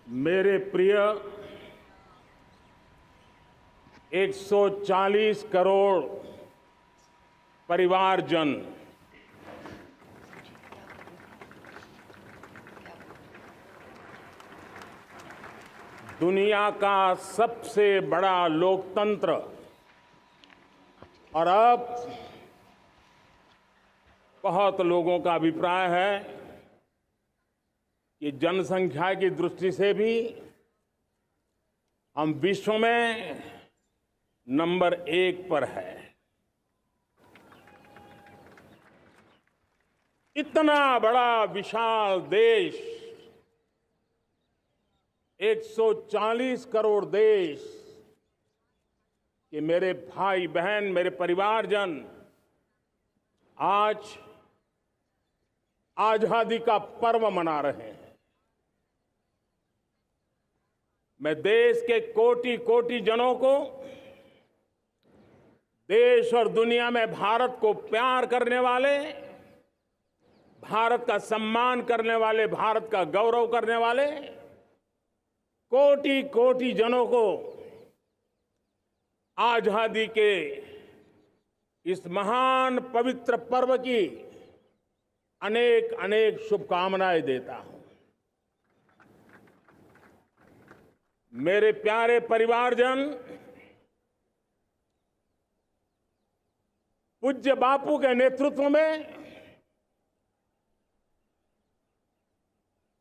मेरे प्रिय 140 करोड़ परिवारजन, दुनिया का सबसे बड़ा लोकतंत्र और अब बहुत लोगों का अभिप्राय है कि जनसंख्या की दृष्टि से भी हम विश्व में नंबर 1 पर है। इतना बड़ा विशाल देश, 140 करोड़ देश कि मेरे भाई बहन, मेरे परिवारजन आज आजादी का पर्व मना रहे हैं। मैं देश के कोटि कोटि जनों को, देश और दुनिया में भारत को प्यार करने वाले, भारत का सम्मान करने वाले, भारत का गौरव करने वाले कोटि कोटि जनों को आजादी के इस महान पवित्र पर्व की अनेक अनेक शुभकामनाएं देता हूं। मेरे प्यारे परिवारजन, पूज्य बापू के नेतृत्व में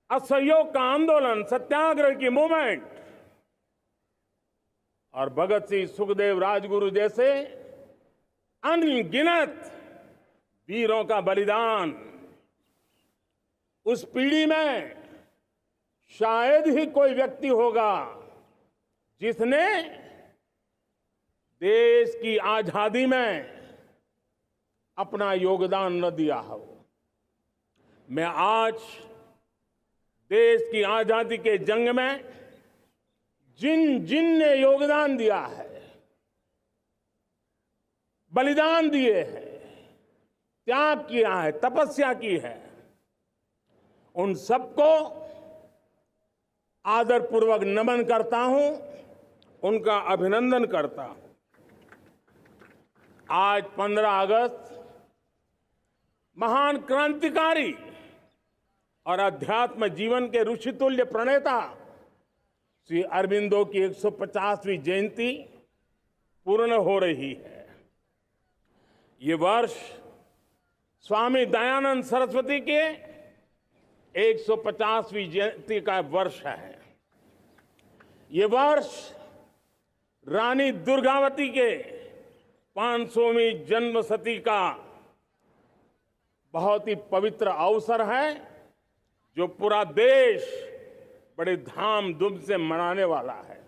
असहयोग का आंदोलन, सत्याग्रह की मूवमेंट और भगत सिंह, सुखदेव, राजगुरु जैसे अनगिनत वीरों का बलिदान, उस पीढ़ी में शायद ही कोई व्यक्ति होगा जिसने देश की आजादी में अपना योगदान न दिया हो। मैं आज देश की आजादी के जंग में जिन जिन ने योगदान दिया है, बलिदान दिए हैं, त्याग किया है, तपस्या की है, उन सबको आदरपूर्वक नमन करता हूं, उनका अभिनंदन करता हूं। आज 15 अगस्त महान क्रांतिकारी और अध्यात्म जीवन के ऋषितुल्य प्रणेता श्री अरबिंदो की 150वीं जयंती पूर्ण हो रही है। ये वर्ष स्वामी दयानंद सरस्वती के 150वीं जयंती का वर्ष है। ये वर्ष रानी दुर्गावती के 500वीं जन्मशती का बहुत ही पवित्र अवसर है, जो पूरा देश बड़े धामधूम से मनाने वाला है।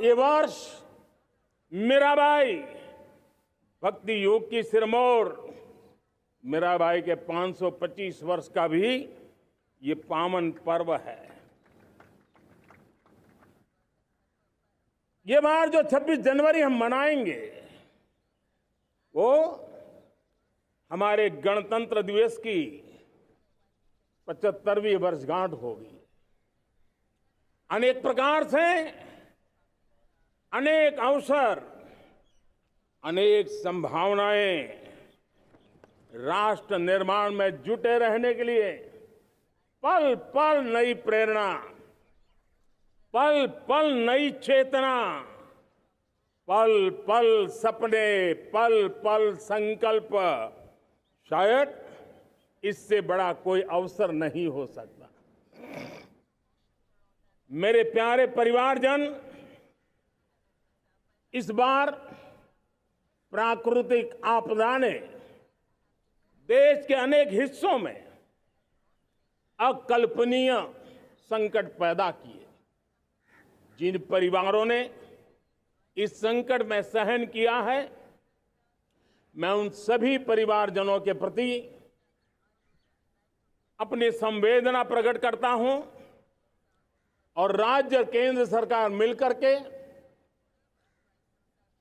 ये वर्ष मीराबाई, भक्ति योग की सिरमौर मीराबाई के 525 वर्ष का भी ये पावन पर्व है। ये बार जो 26 जनवरी हम मनाएंगे वो हमारे गणतंत्र दिवस की 75वीं वर्षगांठ होगी। अनेक प्रकार से अनेक अवसर, अनेक संभावनाएं राष्ट्र निर्माण में जुटे रहने के लिए पल पल नई प्रेरणा, पल पल नई चेतना, पल पल सपने, पल पल संकल्प, शायद इससे बड़ा कोई अवसर नहीं हो सकता। मेरे प्यारे परिवारजन, इस बार प्राकृतिक आपदा ने देश के अनेक हिस्सों में अकल्पनीय संकट पैदा किए। जिन परिवारों ने इस संकट में सहन किया है, मैं उन सभी परिवारजनों के प्रति अपनी संवेदना प्रकट करता हूं और राज्य और केंद्र सरकार मिलकर के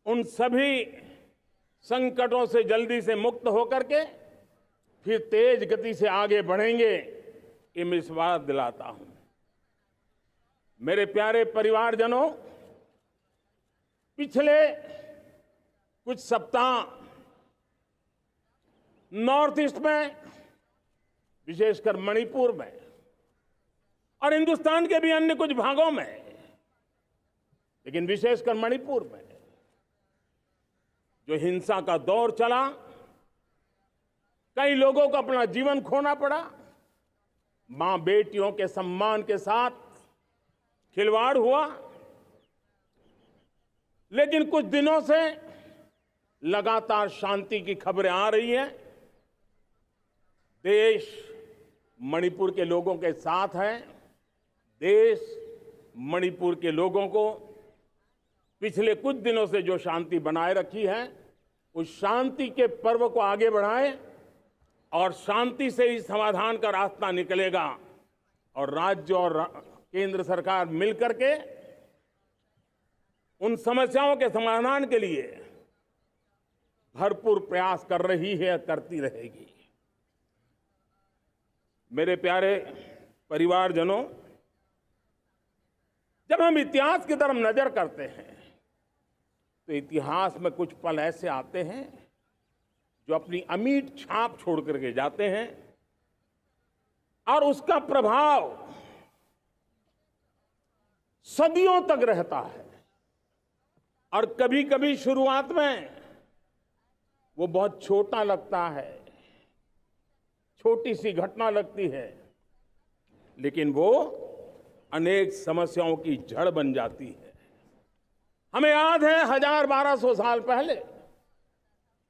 उन सभी संकटों से जल्दी से मुक्त होकर के फिर तेज गति से आगे बढ़ेंगे, ये मैं विश्वास दिलाता हूं। मेरे प्यारे परिवारजनों, पिछले कुछ सप्ताह नॉर्थ ईस्ट में, विशेषकर मणिपुर में और हिंदुस्तान के भी अन्य कुछ भागों में, लेकिन विशेषकर मणिपुर में जो हिंसा का दौर चला, कई लोगों को अपना जीवन खोना पड़ा, मां बेटियों के सम्मान के साथ खिलवाड़ हुआ। लेकिन कुछ दिनों से लगातार शांति की खबरें आ रही हैं। देश मणिपुर के लोगों के साथ है। देश मणिपुर के लोगों को पिछले कुछ दिनों से जो शांति बनाए रखी है, उस शांति के पर्व को आगे बढ़ाएं और शांति से ही समाधान का रास्ता निकलेगा। और राज्य और केंद्र सरकार मिलकर के उन समस्याओं के समाधान के लिए भरपूर प्रयास कर रही है, करती रहेगी। मेरे प्यारे परिवारजनों, जब हम इतिहास की तरफ नजर करते हैं तो इतिहास में कुछ पल ऐसे आते हैं जो अपनी अमिट छाप छोड़ करके जाते हैं और उसका प्रभाव सदियों तक रहता है। और कभी कभी शुरुआत में वो बहुत छोटा लगता है, छोटी सी घटना लगती है, लेकिन वो अनेक समस्याओं की जड़ बन जाती है। हमें याद है 1000-1200 साल पहले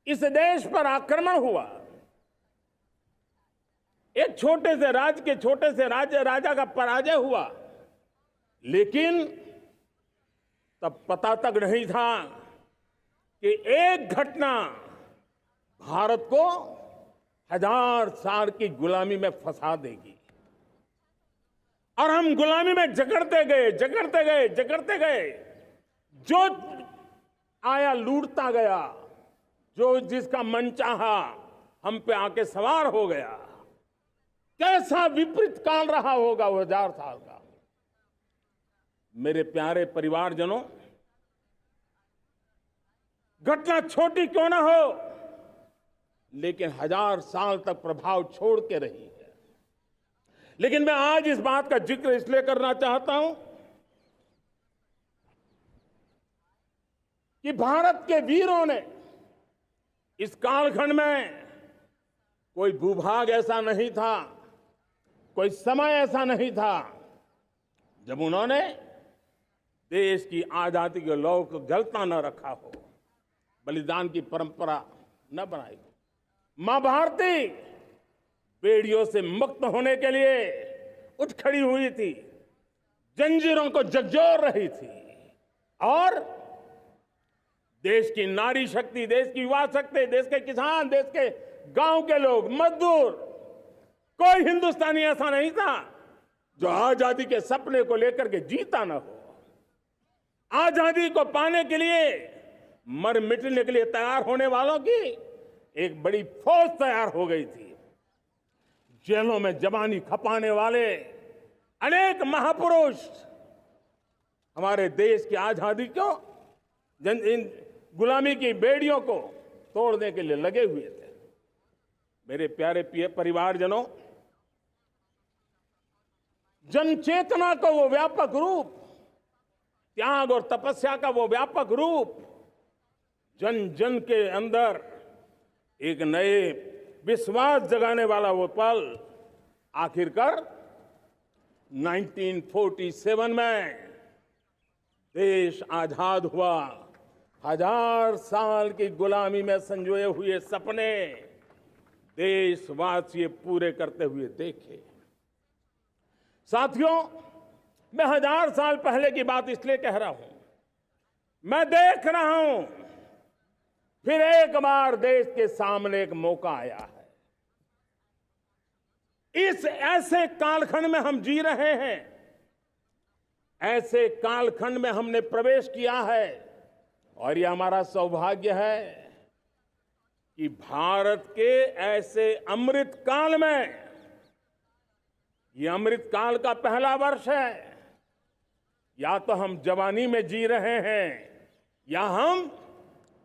इस देश पर आक्रमण हुआ। एक छोटे से राज्य के छोटे से राजा का पराजय हुआ, लेकिन तब पता तक नहीं था कि एक घटना भारत को 1000 साल की गुलामी में फंसा देगी। और हम गुलामी में जकड़ते गए, जो आया लूटता गया, जो जिसका मन चाहा हम पे आके सवार हो गया। कैसा विपरीत काल रहा होगा वो 1000 साल का। मेरे प्यारे परिवारजनों, घटना छोटी क्यों ना हो, लेकिन 1000 साल तक प्रभाव छोड़ के रही है। लेकिन मैं आज इस बात का जिक्र इसलिए करना चाहता हूं कि भारत के वीरों ने इस कालखंड में कोई भूभाग ऐसा नहीं था, कोई समय ऐसा नहीं था जब उन्होंने देश की आजादी के लौ को जलता न रखा हो, बलिदान की परंपरा न बनाई हो। मां भारती बेड़ियों से मुक्त होने के लिए उठ खड़ी हुई थी, जंजीरों को झकझोर रही थी। और देश की नारी शक्ति, देश की युवा शक्ति, देश के किसान, देश के गांव के लोग, मजदूर, कोई हिंदुस्तानी ऐसा नहीं था जो आजादी के सपने को लेकर के जीता न हो। आजादी को पाने के लिए मर मिटने के लिए तैयार होने वालों की एक बड़ी फौज तैयार हो गई थी। जेलों में जवानी खपाने वाले अनेक महापुरुष हमारे देश की आजादी को, इन गुलामी की बेड़ियों को तोड़ने के लिए लगे हुए थे। मेरे प्यारे परिवारजनों, जन चेतना का वो व्यापक रूप, त्याग और तपस्या का वो व्यापक रूप, जन जन के अंदर एक नए विश्वास जगाने वाला वो पल आखिरकार 1947 में देश आजाद हुआ। 1000 साल की गुलामी में संजोए हुए सपने देशवासी पूरे करते हुए देखे। साथियों, मैं 1000 साल पहले की बात इसलिए कह रहा हूं, मैं देख रहा हूं फिर एक बार देश के सामने एक मौका आया है। इस ऐसे कालखंड में हम जी रहे हैं, ऐसे कालखंड में हमने प्रवेश किया है और यह हमारा सौभाग्य है कि भारत के ऐसे अमृत काल में, यह अमृत काल का पहला वर्ष है, या तो हम जवानी में जी रहे हैं या हम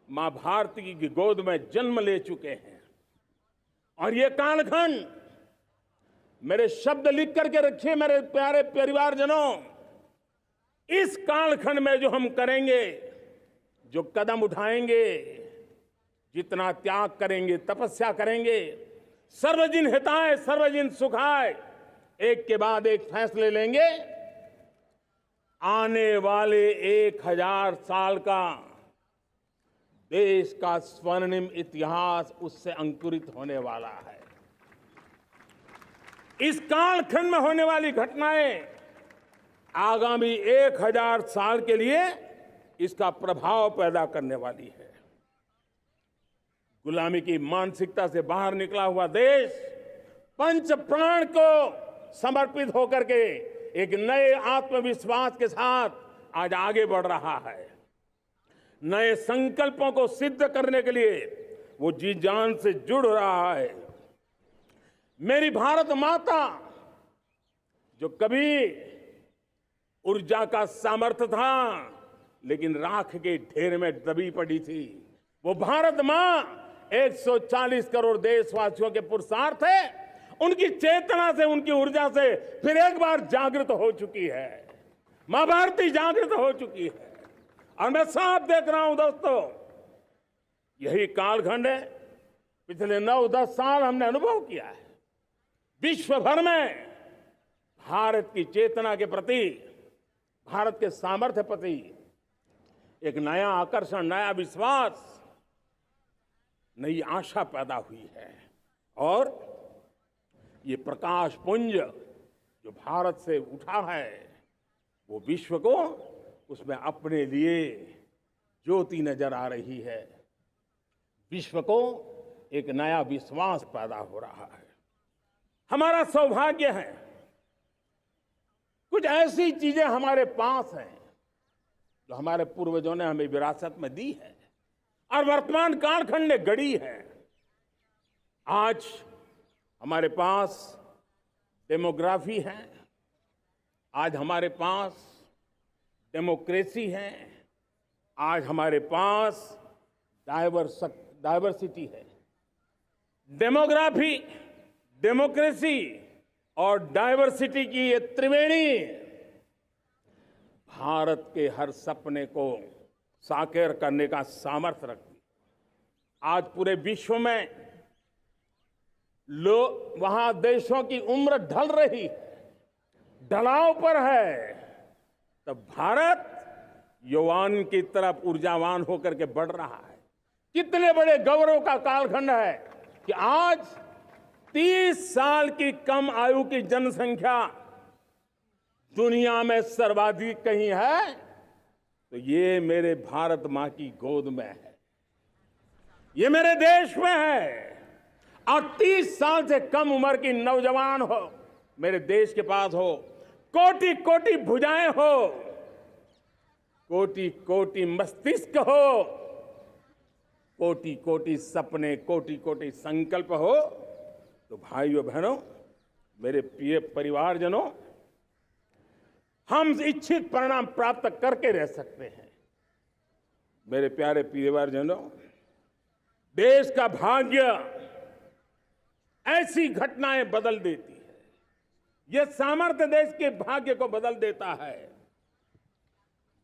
मां भारती की गोद में जन्म ले चुके हैं। और ये कालखंड, मेरे शब्द लिख करके रखिए मेरे प्यारे परिवारजनों, इस कालखंड में जो हम करेंगे, जो कदम उठाएंगे, जितना त्याग करेंगे, तपस्या करेंगे, सर्वजन हिताय सर्वजन सुखाय, एक के बाद एक फैसले लेंगे, आने वाले 1000 साल का देश का स्वर्णिम इतिहास उससे अंकुरित होने वाला है। इस कालखंड में होने वाली घटनाएं आगामी 1000 साल के लिए इसका प्रभाव पैदा करने वाली है। गुलामी की मानसिकता से बाहर निकला हुआ देश पंच प्राण को समर्पित होकर के एक नए आत्मविश्वास के साथ आज आगे बढ़ रहा है। नए संकल्पों को सिद्ध करने के लिए वो जी जान से जुड़ रहा है। मेरी भारत माता, जो कभी ऊर्जा का सामर्थ्य था लेकिन राख के ढेर में दबी पड़ी थी, वो भारत मां 140 करोड़ देशवासियों के पुरुषार्थ है, उनकी चेतना से, उनकी ऊर्जा से फिर एक बार जागृत हो चुकी है। मां भारती जागृत हो चुकी है। और मैं साफ देख रहा हूं दोस्तों, यही कालखंड है। पिछले 9-10 साल हमने अनुभव किया है, विश्व भर में भारत की चेतना के प्रति, भारत के सामर्थ्य प्रति एक नया आकर्षण, नया विश्वास, नई आशा पैदा हुई है। और ये प्रकाश पुंज जो भारत से उठा है, वो विश्व को उसमें अपने लिए ज्योति नजर आ रही है। विश्व को एक नया विश्वास पैदा हो रहा है। हमारा सौभाग्य है, कुछ ऐसी चीजें हमारे पास हैं जो हमारे पूर्वजों ने हमें विरासत में दी है और वर्तमान कालखंड ने गढ़ी है। आज हमारे पास डेमोग्राफी है, आज हमारे पास डेमोक्रेसी है, आज हमारे पास डाइवर्सिटी है। डेमोग्राफी, डेमोक्रेसी और डाइवर्सिटी की ये त्रिवेणी भारत के हर सपने को साकार करने का सामर्थ्य रखती। आज पूरे विश्व में वहां देशों की उम्र ढल रही है, ढलाव पर है, तब भारत यौवन की तरफ ऊर्जावान होकर के बढ़ रहा है। कितने बड़े गौरव का कालखंड है कि आज 30 साल की कम आयु की जनसंख्या दुनिया में सर्वाधिक कहीं है तो ये मेरे भारत मां की गोद में है, ये मेरे देश में है। और 30 साल से कम उम्र की नौजवान हो मेरे देश के पास हो, कोटि कोटि भुजाएं हो, कोटि कोटि मस्तिष्क हो, कोटि कोटि सपने, कोटि कोटि संकल्प हो, तो भाइयों बहनों, मेरे प्रिय परिवारजनों, हम इच्छित परिणाम प्राप्त करके रह सकते हैं। मेरे प्यारे परिवारजनों, देश का भाग्य ऐसी घटनाएं बदल देती है, यह सामर्थ्य देश के भाग्य को बदल देता है।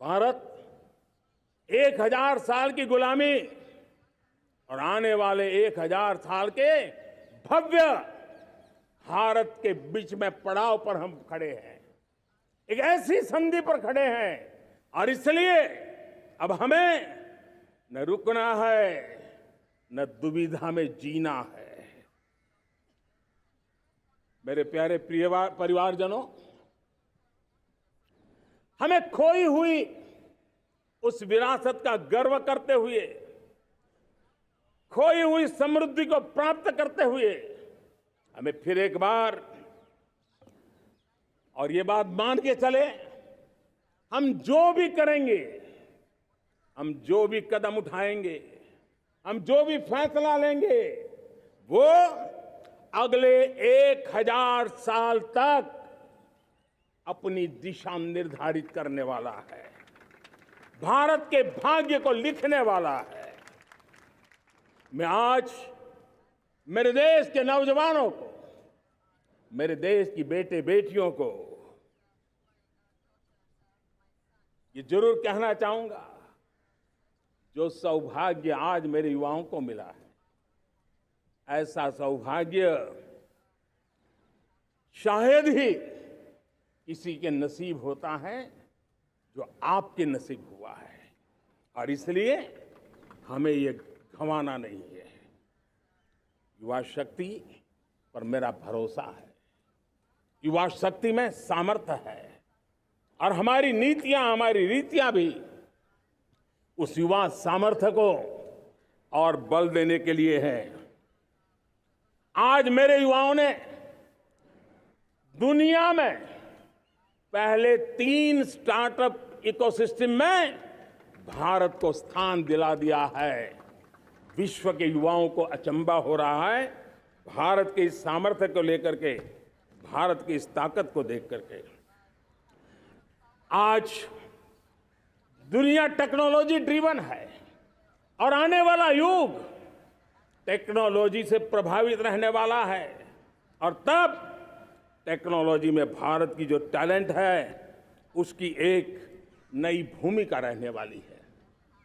भारत 1000 साल की गुलामी और आने वाले 1000 साल के भव्य भारत के बीच में पड़ाव पर हम खड़े हैं, एक ऐसी संधि पर खड़े हैं। और इसलिए अब हमें न रुकना है, न दुविधा में जीना है। मेरे प्यारे प्रिय परिवारजनों, हमें खोई हुई उस विरासत का गर्व करते हुए, खोई हुई समृद्धि को प्राप्त करते हुए, हमें फिर एक बार, और ये बात मान के चले, हम जो भी करेंगे, हम जो भी कदम उठाएंगे, हम जो भी फैसला लेंगे, वो अगले 1000 साल तक अपनी दिशा निर्धारित करने वाला है, भारत के भाग्य को लिखने वाला है। मैं आज मेरे देश के नौजवानों को, मेरे देश की बेटे बेटियों को ये जरूर कहना चाहूंगा, जो सौभाग्य आज मेरे युवाओं को मिला है, ऐसा सौभाग्य शायद ही किसी के नसीब होता है जो आपके नसीब हुआ है। और इसलिए हमें ये गंवाना नहीं है। युवा शक्ति पर मेरा भरोसा है, युवा शक्ति में सामर्थ्य है, और हमारी नीतियां, हमारी रीतियां भी उस युवा सामर्थ्य को और बल देने के लिए है। आज मेरे युवाओं ने दुनिया में पहले 3 स्टार्टअप इकोसिस्टम में भारत को स्थान दिला दिया है। विश्व के युवाओं को अचंभा हो रहा है भारत के इस सामर्थ्य को लेकर के, भारत की इस ताकत को देख करके। आज दुनिया टेक्नोलॉजी ड्रिवन है और आने वाला युग टेक्नोलॉजी से प्रभावित रहने वाला है, और तब टेक्नोलॉजी में भारत की जो टैलेंट है उसकी एक नई भूमिका रहने वाली है।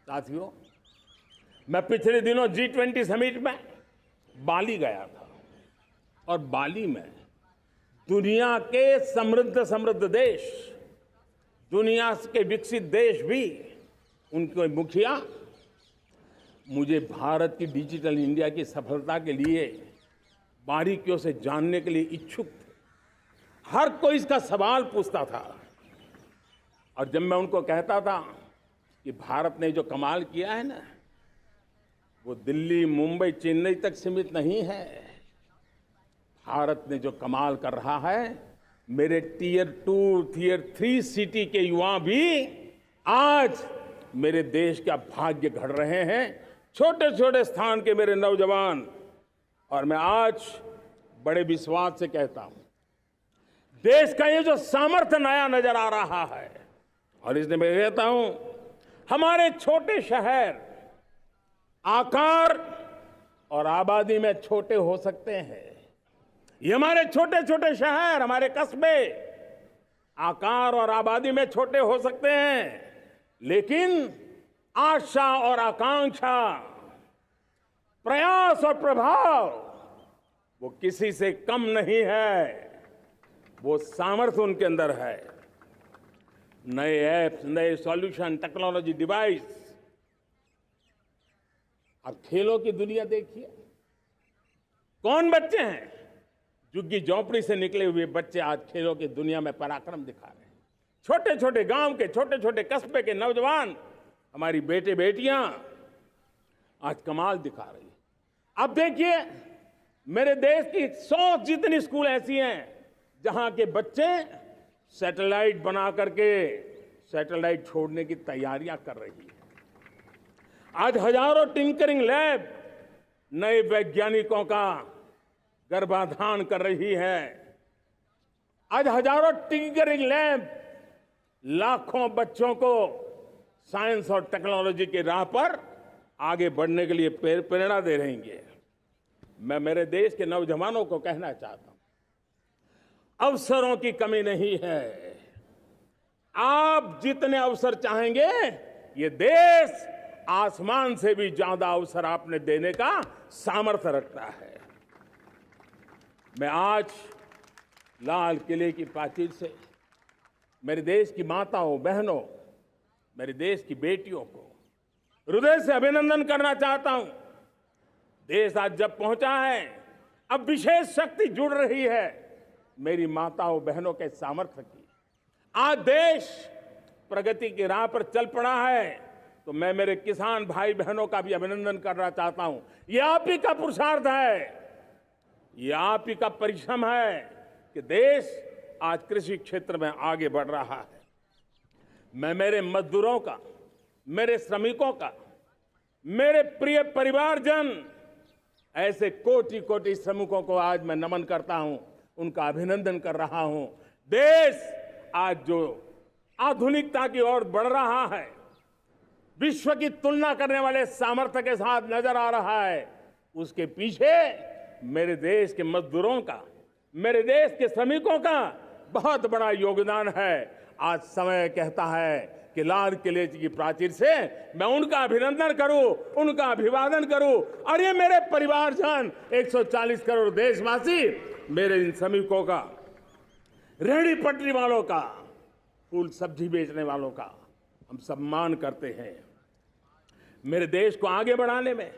साथियों, मैं पिछले दिनों G20 समिट में बाली गया था, और बाली में दुनिया के समृद्ध देश, दुनिया के विकसित देश भी, उनके मुखिया मुझे भारत की डिजिटल इंडिया की सफलता के लिए बारीकियों से जानने के लिए इच्छुक थे। हर कोई इसका सवाल पूछता था, और जब मैं उनको कहता था कि भारत ने जो कमाल किया है ना, वो दिल्ली, मुंबई, चेन्नई तक सीमित नहीं है। भारत ने जो कमाल कर रहा है, मेरे टियर 2, टियर 3 सिटी के युवा भी आज मेरे देश का भाग्य गढ़ रहे हैं, छोटे छोटे स्थान के मेरे नौजवान। और मैं आज बड़े विश्वास से कहता हूं, देश का ये जो सामर्थ्य नया नजर आ रहा है, और इसलिए मैं कहता हूं, हमारे छोटे शहर आकार और आबादी में छोटे हो सकते हैं। ये हमारे छोटे छोटे शहर, हमारे कस्बे आकार और आबादी में छोटे हो सकते हैं, लेकिन आशा और आकांक्षा, प्रयास और प्रभाव वो किसी से कम नहीं है। वो सामर्थ्य उनके अंदर है। नए ऐप्स, नए सॉल्यूशन, टेक्नोलॉजी डिवाइस। अब खेलों की दुनिया देखिए, कौन बच्चे हैं? झुग्गी झोंपड़ी से निकले हुए बच्चे आज खेलों की दुनिया में पराक्रम दिखा रहे हैं। छोटे छोटे गांव के, छोटे छोटे कस्बे के नौजवान, हमारी बेटे बेटियां आज कमाल दिखा रही है। अब देखिए, मेरे देश की 100 जितनी स्कूल ऐसी हैं जहां के बच्चे सैटेलाइट बना करके सैटेलाइट छोड़ने की तैयारियां कर रही है। आज हजारों टिंकरिंग लैब नए वैज्ञानिकों का गर्भाधान कर रही है। आज हजारों टिंकरिंग लैब लाखों बच्चों को साइंस और टेक्नोलॉजी की राह पर आगे बढ़ने के लिए प्रेरणा दे रही है। मैं मेरे देश के नौजवानों को कहना चाहता हूं, अवसरों की कमी नहीं है। आप जितने अवसर चाहेंगे, ये देश आसमान से भी ज्यादा अवसर आपने देने का सामर्थ्य रखता है। मैं आज लाल किले की प्राचीर से मेरे देश की माताओं, बहनों, मेरे देश की बेटियों को हृदय से अभिनंदन करना चाहता हूं। देश आज जब पहुंचा है, अब विशेष शक्ति जुड़ रही है मेरी माताओं बहनों के सामर्थ्य की। आज देश प्रगति की राह पर चल पड़ा है, तो मैं मेरे किसान भाई बहनों का भी अभिनंदन करना चाहता हूं। ये आप ही का पुरुषार्थ है, ये आप ही का परिश्रम है कि देश आज कृषि क्षेत्र में आगे बढ़ रहा है। मैं मेरे मजदूरों का, मेरे श्रमिकों का, मेरे प्रिय परिवारजन, ऐसे कोटि कोटि श्रमिकों को आज मैं नमन करता हूं, उनका अभिनंदन कर रहा हूं। देश आज जो आधुनिकता की ओर बढ़ रहा है, विश्व की तुलना करने वाले सामर्थ्य के साथ नजर आ रहा है, उसके पीछे मेरे देश के मजदूरों का, मेरे देश के श्रमिकों का बहुत बड़ा योगदान है। आज समय कहता है कि लाल किले की प्राचीर से मैं उनका अभिनंदन करूं, उनका अभिवादन करूं, और ये मेरे परिवारजन 140 करोड़ देशवासी, मेरे इन श्रमिकों का, रेहड़ी पटरी वालों का, फूल सब्जी बेचने वालों का हम सम्मान करते हैं। मेरे देश को आगे बढ़ाने में,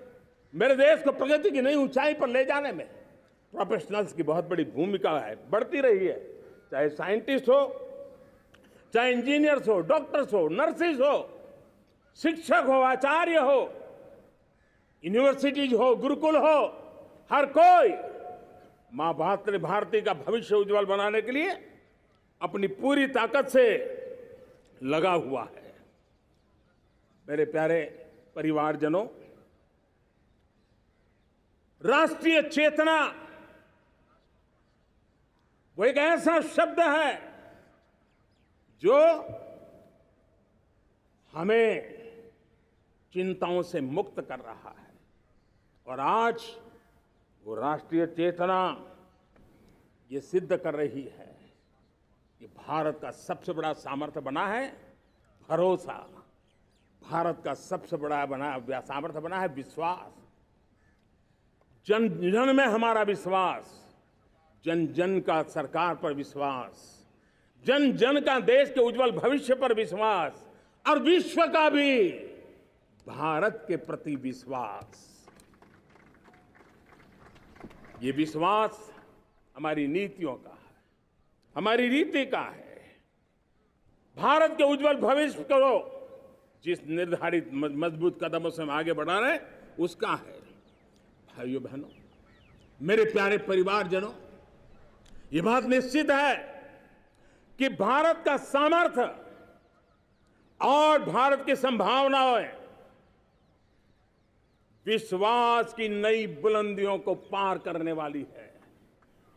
मेरे देश को प्रगति की नई ऊंचाई पर ले जाने में प्रोफेशनल्स की बहुत बड़ी भूमिका है, बढ़ती रही है। चाहे साइंटिस्ट हो, चाहे इंजीनियर्स हो, डॉक्टर्स हो, नर्सिस हो, शिक्षक हो, आचार्य हो, यूनिवर्सिटीज हो, गुरुकुल हो, हर कोई मां भारती का भविष्य उज्जवल बनाने के लिए अपनी पूरी ताकत से लगा हुआ है। मेरे प्यारे परिवारजनों, राष्ट्रीय चेतना वो एक ऐसा शब्द है जो हमें चिंताओं से मुक्त कर रहा है, और आज वो राष्ट्रीय चेतना ये सिद्ध कर रही है कि भारत का सबसे बड़ा सामर्थ्य बना है भरोसा, भारत का सबसे बड़ा सामर्थ्य बना है विश्वास। जन जन में हमारा विश्वास, जन जन का सरकार पर विश्वास, जन जन का देश के उज्जवल भविष्य पर विश्वास, और विश्व का भी भारत के प्रति विश्वास। ये विश्वास हमारी नीतियों का है, हमारी रीति का है। भारत के उज्जवल भविष्य को जिस निर्धारित मजबूत कदमों से हम आगे बढ़ा रहे हैं, उसका है। भाइयों बहनों, मेरे प्यारे परिवारजनों, ये बात निश्चित है कि भारत का सामर्थ्य और भारत की संभावनाएं विश्वास की नई बुलंदियों को पार करने वाली है,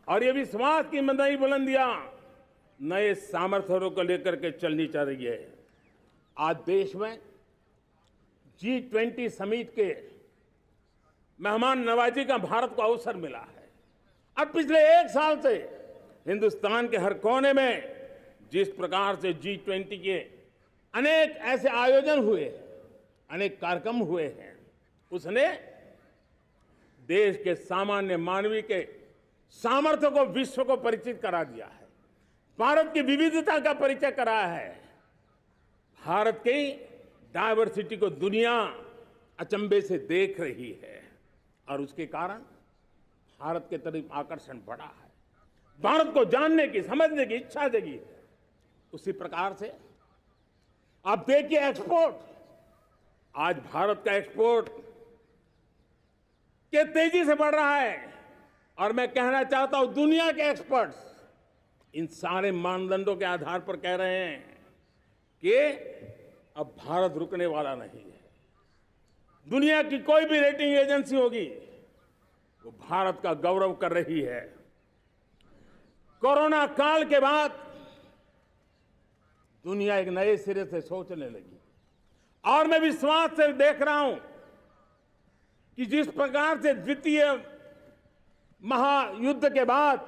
और ये विश्वास की नई बुलंदियां नए सामर्थ्यों को लेकर के चलनी चाहिए। आज देश में G20 समिट के मेहमान नवाजी का भारत को अवसर मिला है। अब पिछले एक साल से हिंदुस्तान के हर कोने में जिस प्रकार से G20 के अनेक ऐसे आयोजन हुए, अनेक कार्यक्रम हुए हैं, उसने देश के सामान्य मानवी के सामर्थ्य को विश्व को परिचित करा दिया है, भारत की विविधता का परिचय कराया है, भारत की डायवर्सिटी को दुनिया अचंभे से देख रही है, और उसके कारण भारत के तरफ आकर्षण बढ़ा है, भारत को जानने की, समझने की इच्छा जगी है। उसी प्रकार से आप देखिए एक्सपोर्ट, आज भारत का एक्सपोर्ट के तेजी से बढ़ रहा है, और मैं कहना चाहता हूं दुनिया के एक्सपर्ट्स इन सारे मानदंडों के आधार पर कह रहे हैं कि अब भारत रुकने वाला नहीं है। दुनिया की कोई भी रेटिंग एजेंसी होगी वो भारत का गौरव कर रही है। कोरोना काल के बाद दुनिया एक नए सिरे से सोचने लगी, और मैं विश्वास से देख रहा हूं कि जिस प्रकार से द्वितीय महायुद्ध के बाद,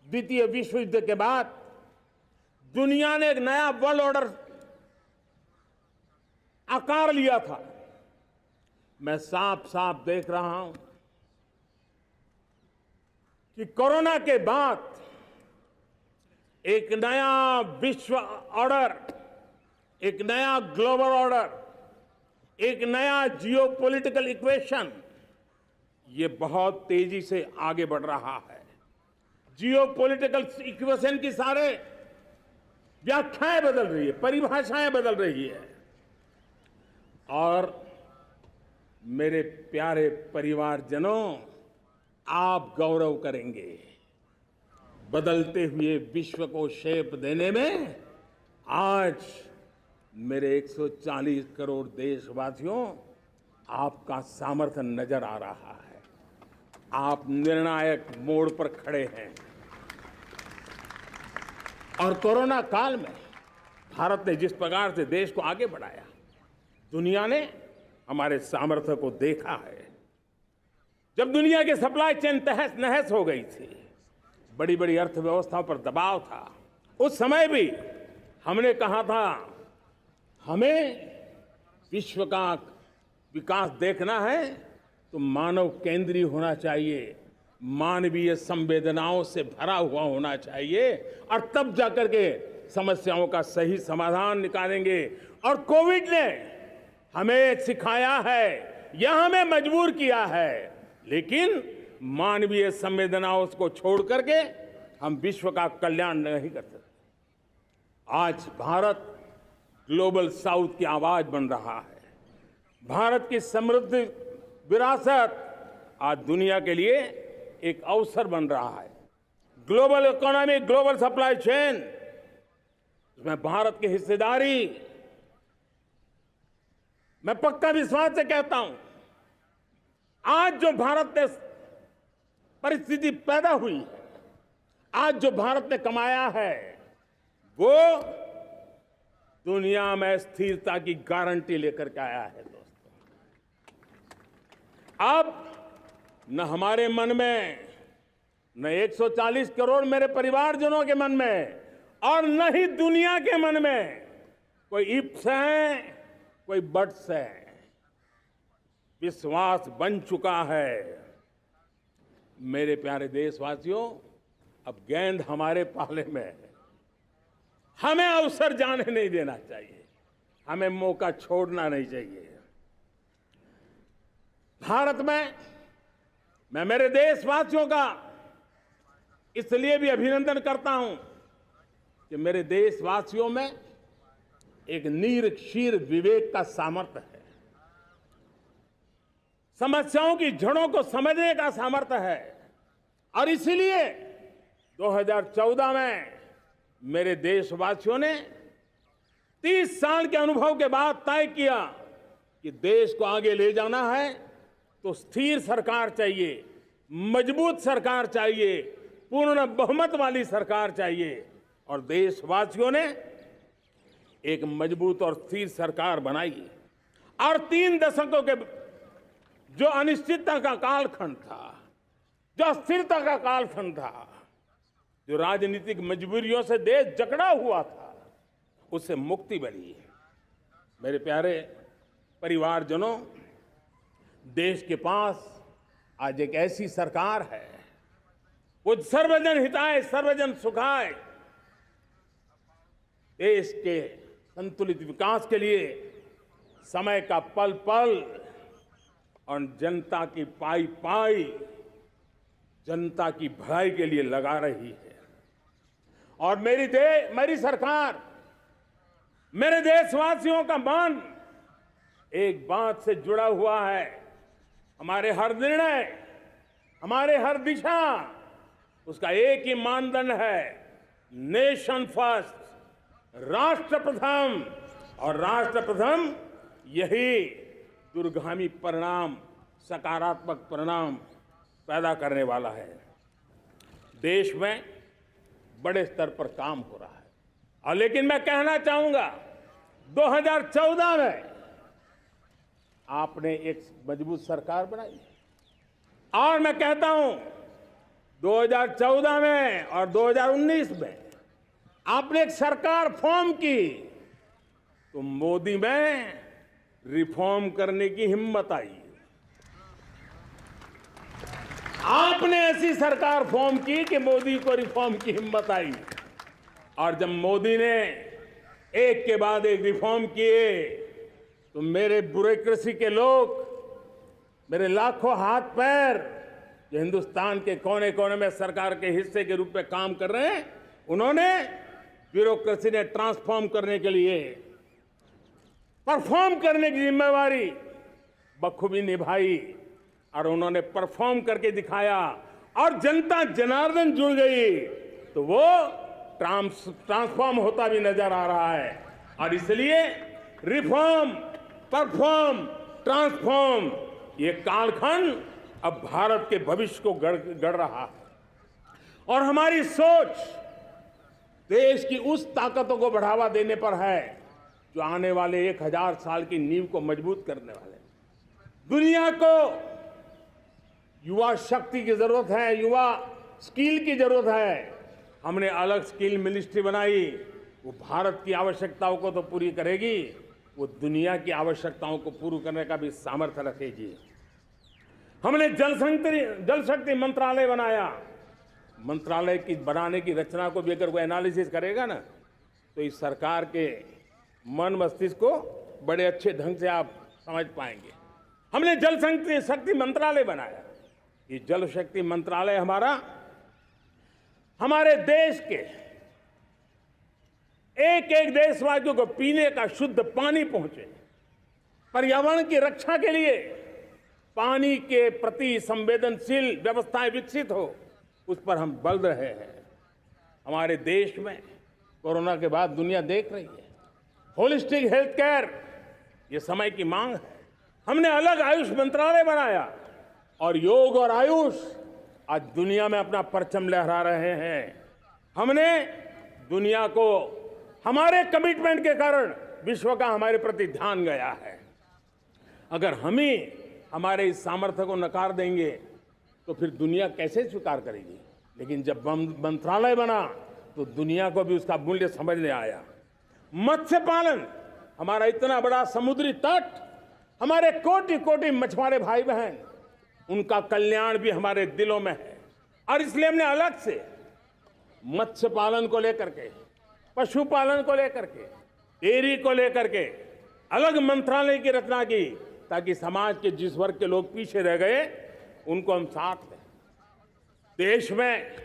द्वितीय विश्व युद्ध के बाद दुनिया ने एक नया वर्ल्ड ऑर्डर आकार लिया था, मैं साफ साफ देख रहा हूं कि कोरोना के बाद एक नया विश्व ऑर्डर, एक नया ग्लोबल ऑर्डर, एक नया जियोपॉलिटिकल इक्वेशन, ये बहुत तेजी से आगे बढ़ रहा है। जियोपॉलिटिकल इक्वेशन की सारे व्याख्याएं बदल रही है, परिभाषाएं बदल रही है, और मेरे प्यारे परिवारजनों, आप गौरव करेंगे। बदलते हुए विश्व को शेप देने में आज मेरे 140 करोड़ देशवासियों, आपका सामर्थ्य नजर आ रहा है। आप निर्णायक मोड़ पर खड़े हैं। और कोरोना काल में भारत ने जिस प्रकार से देश को आगे बढ़ाया, दुनिया ने हमारे सामर्थ्य को देखा है। जब दुनिया की सप्लाई चेन तहस नहस हो गई थी, बड़ी बड़ी अर्थव्यवस्थाओं पर दबाव था, उस समय भी हमने कहा था हमें विश्व का विकास देखना है तो मानव केंद्रीय होना चाहिए, मानवीय संवेदनाओं से भरा हुआ होना चाहिए, और तब जाकर के समस्याओं का सही समाधान निकालेंगे। और कोविड ने हमें सिखाया है या हमें मजबूर किया है, लेकिन मानवीय संवेदनाओं को छोड़ करके हम विश्व का कल्याण नहीं कर सकते। आज भारत ग्लोबल साउथ की आवाज बन रहा है। भारत की समृद्ध विरासत आज दुनिया के लिए एक अवसर बन रहा है। Global economy, global supply chain, इसमें भारत की हिस्सेदारी, मैं पक्का विश्वास से कहता हूं, आज जो भारत ने परिस्थिति पैदा हुई है, आज जो भारत ने कमाया है, वो दुनिया में स्थिरता की गारंटी लेकर के आया है। दोस्तों, अब न हमारे मन में, न 140 करोड़ मेरे परिवारजनों के मन में, और न ही दुनिया के मन में कोई इफ्स है, कोई बट्स है। विश्वास बन चुका है। मेरे प्यारे देशवासियों, अब गेंद हमारे पाले में है। हमें अवसर जाने नहीं देना चाहिए, हमें मौका छोड़ना नहीं चाहिए। भारत में मैं मेरे देशवासियों का इसलिए भी अभिनंदन करता हूं कि मेरे देशवासियों में एक नीर-क्षीर विवेक का सामर्थ्य है, समस्याओं की जड़ों को समझने का सामर्थ्य है। और इसलिए 2014 में मेरे देशवासियों ने 30 साल के अनुभव के बाद तय किया कि देश को आगे ले जाना है तो स्थिर सरकार चाहिए, मजबूत सरकार चाहिए, पूर्ण बहुमत वाली सरकार चाहिए। और देशवासियों ने एक मजबूत और स्थिर सरकार बनाई। और 3 दशकों के जो अनिश्चितता का कालखंड था, जो अस्थिरता का कालखंड था, जो राजनीतिक मजबूरियों से देश जकड़ा हुआ था, उससे मुक्ति मिली। मेरे प्यारे परिवारजनों, देश के पास आज एक ऐसी सरकार है, वो सर्वजन हिताय सर्वजन सुखाय, देश के संतुलित विकास के लिए समय का पल पल और जनता की पाई पाई, जनता की भलाई के लिए लगा रही है। और मेरी सरकार, मेरे देशवासियों का मन एक बात से जुड़ा हुआ है। हमारे हर निर्णय, हमारे हर दिशा, उसका एक ही मानदंड है, नेशन फर्स्ट, राष्ट्र प्रथम। और राष्ट्र प्रथम यही दूरगामी परिणाम, सकारात्मक परिणाम पैदा करने वाला है। देश में बड़े स्तर पर काम हो रहा है। और लेकिन मैं कहना चाहूंगा, 2014 में आपने एक मजबूत सरकार बनाई, और मैं कहता हूं 2014 में और 2019 में आपने एक सरकार फॉर्म की, तो मोदी में रिफॉर्म करने की हिम्मत आई। आपने ऐसी सरकार फॉर्म की कि मोदी को रिफॉर्म की हिम्मत आई। और जब मोदी ने एक के बाद एक रिफॉर्म किए, तो मेरे ब्यूरोक्रेसी के लोग, मेरे लाखों हाथ पैर जो हिंदुस्तान के कोने कोने में सरकार के हिस्से के रूप में काम कर रहे हैं, उन्होंने ब्यूरोक्रेसी ने ट्रांसफॉर्म करने के लिए, परफॉर्म करने की जिम्मेवारी बखूबी निभाई। और उन्होंने परफॉर्म करके दिखाया, और जनता जनार्दन जुड़ गई, तो वो ट्रांसफॉर्म होता भी नजर आ रहा है। और इसलिए रिफॉर्म, परफॉर्म, ट्रांसफॉर्म, ये कालखंड अब भारत के भविष्य को गढ़ रहा है। और हमारी सोच देश की उस ताकतों को बढ़ावा देने पर है जो आने वाले 1000 साल की नींव को मजबूत करने वाले हैं। दुनिया को युवा शक्ति की जरूरत है, युवा स्किल की जरूरत है। हमने अलग स्किल मिनिस्ट्री बनाई। वो भारत की आवश्यकताओं को तो पूरी करेगी, वो दुनिया की आवश्यकताओं को पूरी करने का भी सामर्थ्य रखेगी। हमने जल शक्ति मंत्रालय बनाया। मंत्रालय की बनाने की रचना को भी अगर कोई एनालिसिस करेगा ना, तो इस सरकार के मन मस्तिष्क को बड़े अच्छे ढंग से आप समझ पाएंगे। हमने जल शक्ति मंत्रालय बनाया। ये जल शक्ति मंत्रालय हमारे देश के एक एक देशवासियों को पीने का शुद्ध पानी पहुंचे, पर्यावरण की रक्षा के लिए पानी के प्रति संवेदनशील व्यवस्थाएं विकसित हो, उस पर हम बल रहे हैं। हमारे देश में कोरोना के बाद दुनिया देख रही है होलिस्टिक हेल्थ केयर, ये समय की मांग है। हमने अलग आयुष मंत्रालय बनाया और योग और आयुष आज दुनिया में अपना परचम लहरा रहे हैं। हमने दुनिया को हमारे कमिटमेंट के कारण विश्व का हमारे प्रति ध्यान गया है। अगर हम ही हमारे इस सामर्थ्य को नकार देंगे तो फिर दुनिया कैसे स्वीकार करेगी। लेकिन जब मंत्रालय बना तो दुनिया को भी उसका मूल्य समझने आया। मत्स्य पालन, हमारा इतना बड़ा समुद्री तट, हमारे कोटि कोटि मछुआरे भाई बहन, उनका कल्याण भी हमारे दिलों में है। और इसलिए हमने अलग से मत्स्य पालन को लेकर के, पशुपालन को लेकर के, डेयरी को लेकर के अलग मंत्रालय की रचना की, ताकि समाज के जिस वर्ग के लोग पीछे रह गए उनको हम साथ लें। देश में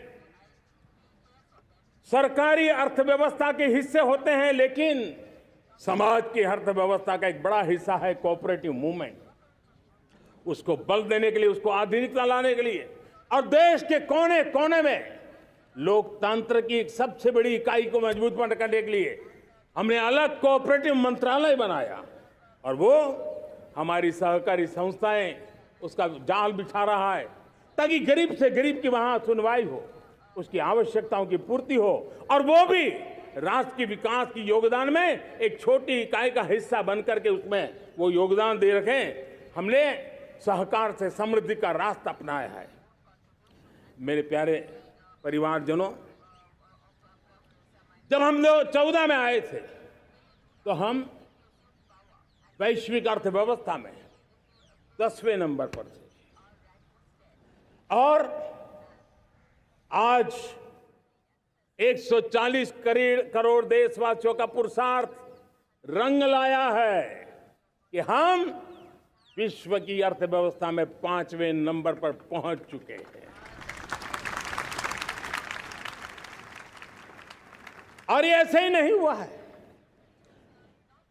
सरकारी अर्थव्यवस्था के हिस्से होते हैं, लेकिन समाज की अर्थव्यवस्था का एक बड़ा हिस्सा है कोऑपरेटिव मूवमेंट। उसको बल देने के लिए, उसको आधुनिकता लाने के लिए और देश के कोने कोने में लोकतंत्र की एक सबसे बड़ी इकाई को मजबूत करने के लिए हमने अलग कोऑपरेटिव मंत्रालय बनाया। और वो हमारी सहकारी संस्थाएं उसका जाल बिछा रहा है, ताकि गरीब से गरीब की वहां सुनवाई हो, उसकी आवश्यकताओं की पूर्ति हो, और वो भी राष्ट्र के विकास की योगदान में एक छोटी इकाई का हिस्सा बनकर के उसमें वो योगदान दे रखें। हमने सहकार से समृद्धि का रास्ता अपनाया है। मेरे प्यारे परिवारजनों, जब हम लोग 14 में आए थे तो हम वैश्विक अर्थव्यवस्था में 10वें नंबर पर थे, और आज 140 करोड़ देशवासियों का पुरुषार्थ रंग लाया है कि हम विश्व की अर्थव्यवस्था में 5वें नंबर पर पहुंच चुके हैं। और ये ऐसे ही नहीं हुआ है।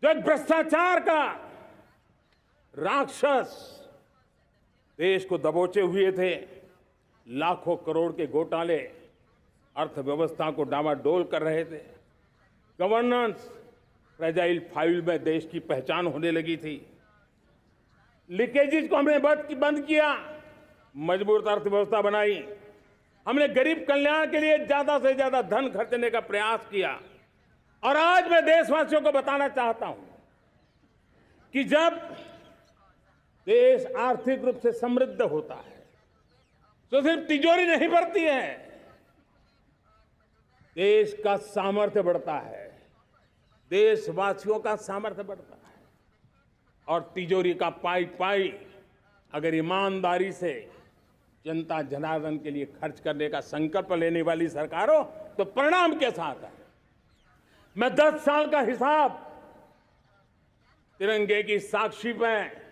जो एक भ्रष्टाचार का राक्षस देश को दबोचे हुए थे, लाखों करोड़ के घोटाले अर्थव्यवस्था को डामाडोल कर रहे थे, गवर्नेंस फ्रेजाइल फाइल में देश की पहचान होने लगी थी, लीकेजेस को हमने बंद किया, मजबूत अर्थव्यवस्था बनाई, हमने गरीब कल्याण के लिए ज्यादा से ज्यादा धन खर्चने का प्रयास किया। और आज मैं देशवासियों को बताना चाहता हूं कि जब देश आर्थिक रूप से समृद्ध होता है तो सिर्फ तिजोरी नहीं भरती है, देश का सामर्थ्य बढ़ता है, देशवासियों का सामर्थ्य बढ़ता है। और तिजोरी का पाई पाई अगर ईमानदारी से जनता जनार्दन के लिए खर्च करने का संकल्प लेने वाली सरकार हो तो परिणाम के साथ है। मैं 10 साल का हिसाब तिरंगे की साक्षी में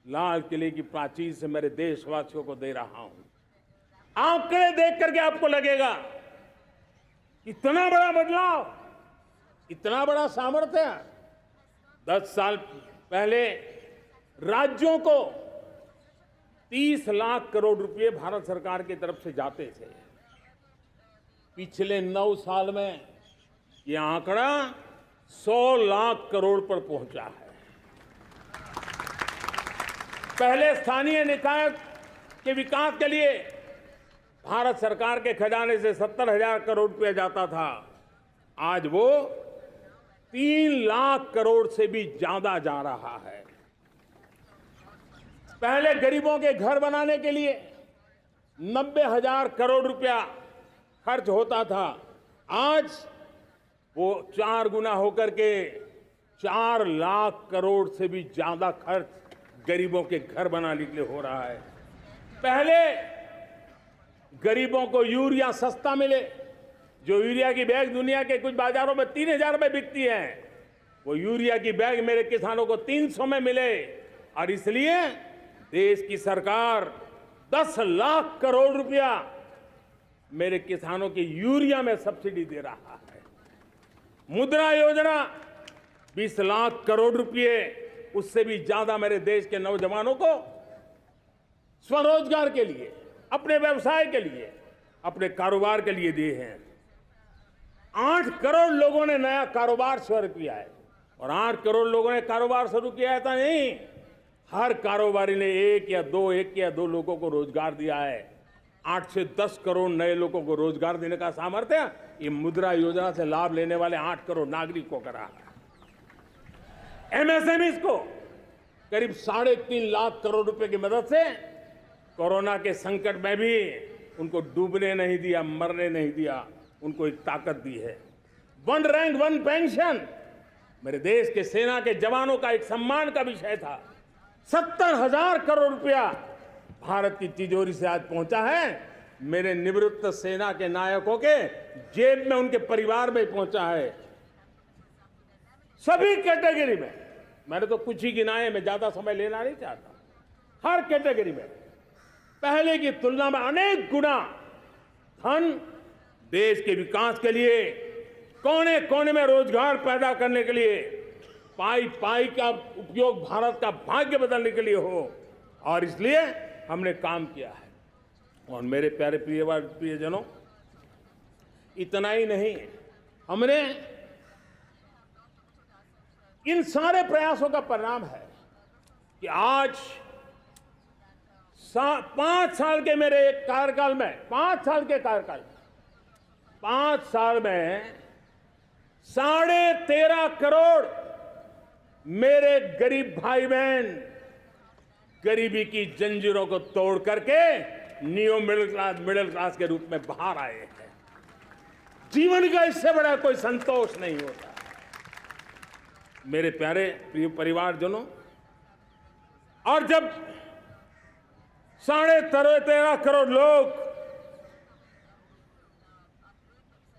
लाल किले की प्राचीर से मेरे देशवासियों को दे रहा हूं। आंकड़े देख करके आपको लगेगा इतना बड़ा बदलाव, इतना बड़ा सामर्थ्य। 10 साल पहले राज्यों को 30 लाख करोड़ रुपए भारत सरकार की तरफ से जाते थे। पिछले 9 साल में यह आंकड़ा 100 लाख करोड़ पर पहुंचा है। पहले स्थानीय निकाय के विकास के लिए भारत सरकार के खजाने से 70,000 करोड़ रुपया जाता था। आज वो 3 लाख करोड़ से भी ज्यादा जा रहा है। पहले गरीबों के घर बनाने के लिए 90,000 करोड़ रुपया खर्च होता था। आज वो 4 गुना होकर के 4 लाख करोड़ से भी ज्यादा खर्च गरीबों के घर बनाने के लिए हो रहा है। पहले गरीबों को यूरिया सस्ता मिले, जो यूरिया की बैग दुनिया के कुछ बाजारों में 3,000 में बिकती है, वो यूरिया की बैग मेरे किसानों को 300 में मिले। और इसलिए देश की सरकार 10 लाख करोड़ रुपया मेरे किसानों की यूरिया में सब्सिडी दे रहा है। मुद्रा योजना 20 लाख करोड़ रुपए, उससे भी ज्यादा मेरे देश के नौजवानों को स्वरोजगार के लिए, अपने व्यवसाय के लिए, अपने कारोबार के लिए दिए हैं। 8 करोड़ लोगों ने नया कारोबार शुरू किया है। और 8 करोड़ लोगों ने कारोबार शुरू किया है तो नहीं, हर कारोबारी ने एक या दो लोगों को रोजगार दिया है। 8 से 10 करोड़ नए लोगों को रोजगार देने का सामर्थ्य ये मुद्रा योजना से लाभ लेने वाले 8 करोड़ नागरिकों को करा है। एमएसएमई को करीब 3.5 लाख करोड़ रुपए की मदद से कोरोना के संकट में भी उनको डूबने नहीं दिया, मरने नहीं दिया, उनको एक ताकत दी है। 1 रैंक 1 पेंशन मेरे देश के सेना के जवानों का एक सम्मान का विषय था। 70,000 करोड़ रुपया भारत की तिजोरी से आज पहुंचा है, मेरे निवृत्त सेना के नायकों के जेब में, उनके परिवार में पहुंचा है। सभी कैटेगरी में, मैंने तो कुछ ही गिनाए, मैं ज्यादा समय लेना नहीं चाहता। हर कैटेगरी में पहले की तुलना में अनेक गुना धन देश के विकास के लिए, कोने कोने में रोजगार पैदा करने के लिए, पाई पाई का उपयोग भारत का भाग्य बदलने के लिए हो, और इसलिए हमने काम किया है। और मेरे प्यारे प्रियजनों, इतना ही नहीं, हमने इन सारे प्रयासों का परिणाम है कि आज 5 साल के मेरे कार्यकाल में, 5 साल के कार्यकाल में, 5 साल में 13.5 करोड़ मेरे गरीब भाई बहन गरीबी की जंजीरों को तोड़ करके नियो मिडिल क्लास के रूप में बाहर आए हैं। जीवन का इससे बड़ा कोई संतोष नहीं होता। मेरे प्यारे प्रिय परिवारजनों, और जब 13.5 करोड़ लोग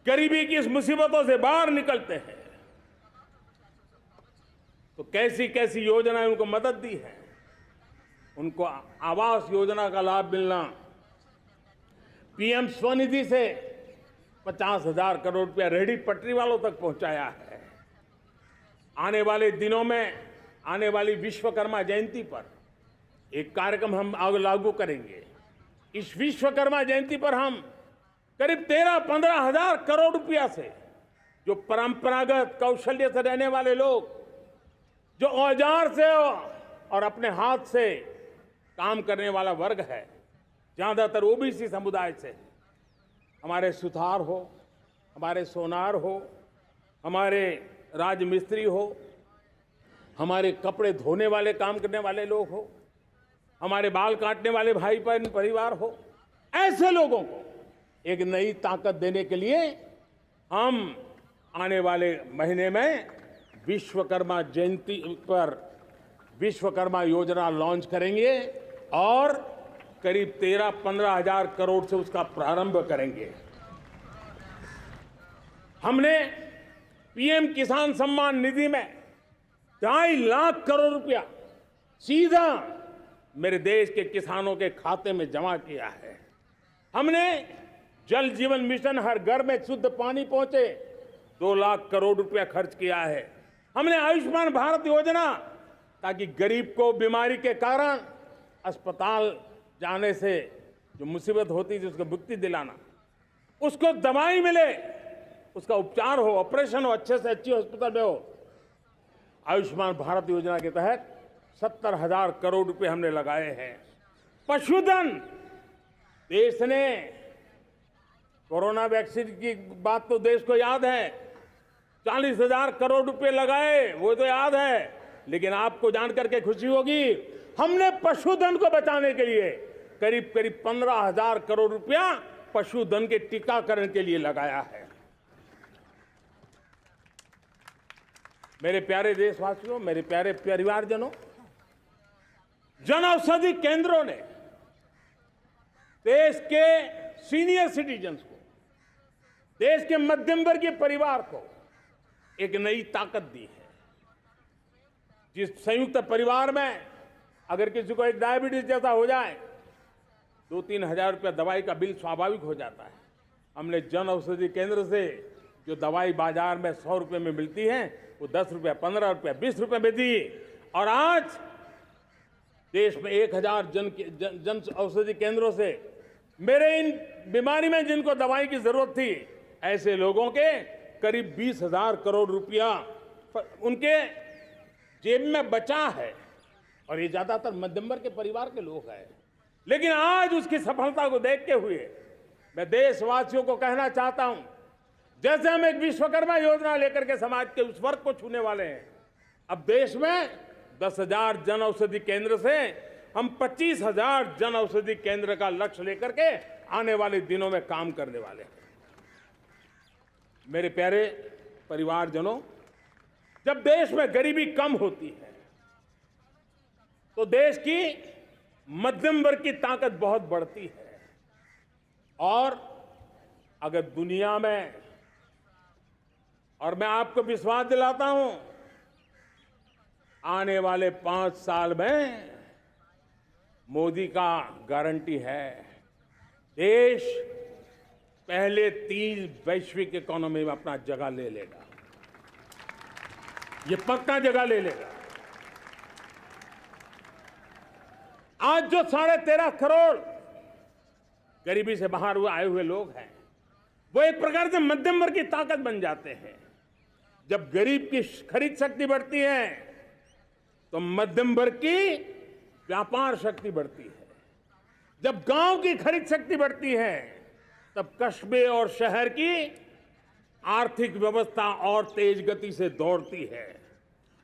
गरीबी की इस मुसीबतों से बाहर निकलते हैं, तो कैसी कैसी योजनाएं उनको मदद दी है। उनको आवास योजना का लाभ मिलना, पीएम स्वनिधि से 50,000 करोड़ रुपया रेहड़ी पटरी वालों तक पहुंचाया है। आने वाले दिनों में, आने वाली विश्वकर्मा जयंती पर एक कार्यक्रम हम लागू करेंगे। इस विश्वकर्मा जयंती पर हम करीब 13-15 हजार करोड़ रुपया से, जो परंपरागत कौशल्य से रहने वाले लोग, जो औजार से और अपने हाथ से काम करने वाला वर्ग है, ज्यादातर ओबीसी समुदाय से, हमारे सुथार हो, हमारे सोनार हो, हमारे राजमिस्त्री हो, हमारे कपड़े धोने वाले काम करने वाले लोग हो, हमारे बाल काटने वाले भाई बहन परिवार हो, ऐसे लोगों को एक नई ताकत देने के लिए हम आने वाले महीने में विश्वकर्मा जयंती पर विश्वकर्मा योजना लॉन्च करेंगे और करीब 13-15 हजार करोड़ से उसका प्रारंभ करेंगे। हमने पीएम किसान सम्मान निधि में 2.5 लाख करोड़ रुपया सीधा मेरे देश के किसानों के खाते में जमा किया है। हमने जल जीवन मिशन, हर घर में शुद्ध पानी पहुंचे, 2 लाख करोड़ रुपया खर्च किया है। हमने आयुष्मान भारत योजना, ताकि गरीब को बीमारी के कारण अस्पताल जाने से जो मुसीबत होती थी उसको मुक्ति दिलाना, उसको दवाई मिले, उसका उपचार हो, ऑपरेशन हो, अच्छे से अच्छी हॉस्पिटल में हो। आयुष्मान भारत योजना के तहत 70,000 करोड़ रुपए हमने लगाए हैं। पशुधन, देश ने कोरोना वैक्सीन की बात तो देश को याद है, 40,000 करोड़ रुपए लगाए, वो तो याद है। लेकिन आपको जानकर के खुशी होगी, हमने पशुधन को बचाने के लिए करीब करीब 15,000 करोड़ रुपया पशुधन के टीकाकरण के लिए लगाया है। मेरे प्यारे देशवासियों, मेरे प्यारे परिवारजनों, जन औषधि केंद्रों ने देश के सीनियर सिटीजन्स को, देश के मध्यम वर्गीय परिवार को एक नई ताकत दी है। जिस संयुक्त परिवार में अगर किसी को एक डायबिटीज जैसा हो जाए, 2-3 हजार रुपया दवाई का बिल स्वाभाविक हो जाता है। हमने जन औषधि केंद्र से जो दवाई बाजार में 100 रुपये में मिलती है, वो 10 रुपया, 15 रुपया, 20 रुपये में दी। और आज देश में 1000 जन औषधि केंद्रों से मेरे इन बीमारी में जिनको दवाई की जरूरत थी, ऐसे लोगों के करीब 20,000 करोड़ रुपया उनके जेब में बचा है। और ये ज्यादातर मध्यम वर्ग के परिवार के लोग हैं। लेकिन आज उसकी सफलता को देखते हुए मैं देशवासियों को कहना चाहता हूं, जैसे हम एक विश्वकर्मा योजना लेकर के समाज के उस वर्ग को छूने वाले हैं, अब देश में 10,000 जन औषधि केंद्र से हम 25,000 जन औषधि केंद्र का लक्ष्य लेकर के आने वाले दिनों में काम करने वाले हैं। मेरे प्यारे परिवारजनों, जब देश में गरीबी कम होती है तो देश की मध्यम वर्ग की ताकत बहुत बढ़ती है। और अगर दुनिया में, और मैं आपको विश्वास दिलाता हूं, आने वाले 5 साल में मोदी का गारंटी है, देश पहले 3 वैश्विक इकोनॉमी में अपना जगह ले लेगा। ये पक्का जगह ले लेगा। आज जो 13.5 करोड़ गरीबी से बाहर आए हुए लोग हैं, वो एक प्रकार से मध्यम वर्ग की ताकत बन जाते हैं। जब गरीब की खरीद शक्ति बढ़ती है तो मध्यम वर्ग की व्यापार शक्ति बढ़ती है। जब गांव की खरीद शक्ति बढ़ती है तब कस्बे और शहर की आर्थिक व्यवस्था और तेज गति से दौड़ती है।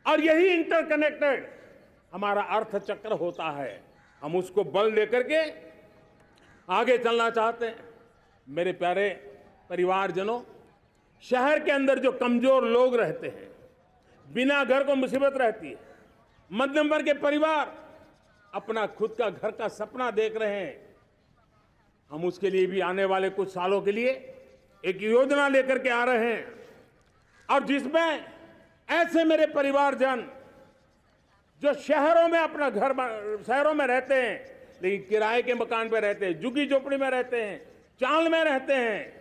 और यही इंटरकनेक्टेड हमारा अर्थचक्र होता है। हम उसको बल लेकर के आगे चलना चाहते हैं। मेरे प्यारे परिवारजनों, शहर के अंदर जो कमजोर लोग रहते हैं, बिना घर को मुसीबत रहती है, मध्यम वर्ग के परिवार अपना खुद का घर का सपना देख रहे हैं, हम उसके लिए भी आने वाले कुछ सालों के लिए एक योजना लेकर के आ रहे हैं। और जिसमें ऐसे मेरे परिवारजन जो शहरों में अपना घर, शहरों में रहते हैं लेकिन किराए के मकान पे रहते हैं, झुग्गी झोपड़ी में रहते हैं, चाल में रहते हैं,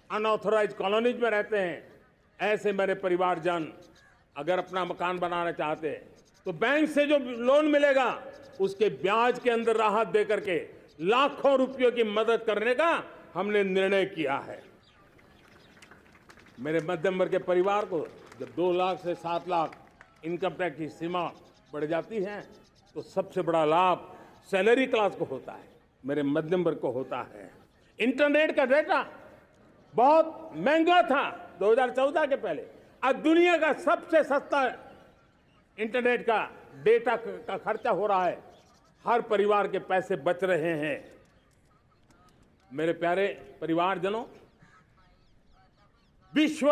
अनऑथराइज्ड कॉलोनीज में रहते हैं, ऐसे मेरे परिवारजन अगर अपना मकान बनाना चाहते हैं तो बैंक से जो लोन मिलेगा उसके ब्याज के अंदर राहत दे करके लाखों रुपयों की मदद करने का हमने निर्णय किया है। मेरे मध्यम वर्ग के परिवार को जब 2 लाख से 7 लाख इनकम टैक्स की सीमा बढ़ जाती है तो सबसे बड़ा लाभ सैलरी क्लास को होता है, मेरे मध्यम वर्ग को होता है। इंटरनेट का डेटा बहुत महंगा था 2014 के पहले, आज दुनिया का सबसे सस्ता इंटरनेट का डेटा का खर्चा हो रहा है। हर परिवार के पैसे बच रहे हैं। मेरे प्यारे परिवारजनों, विश्व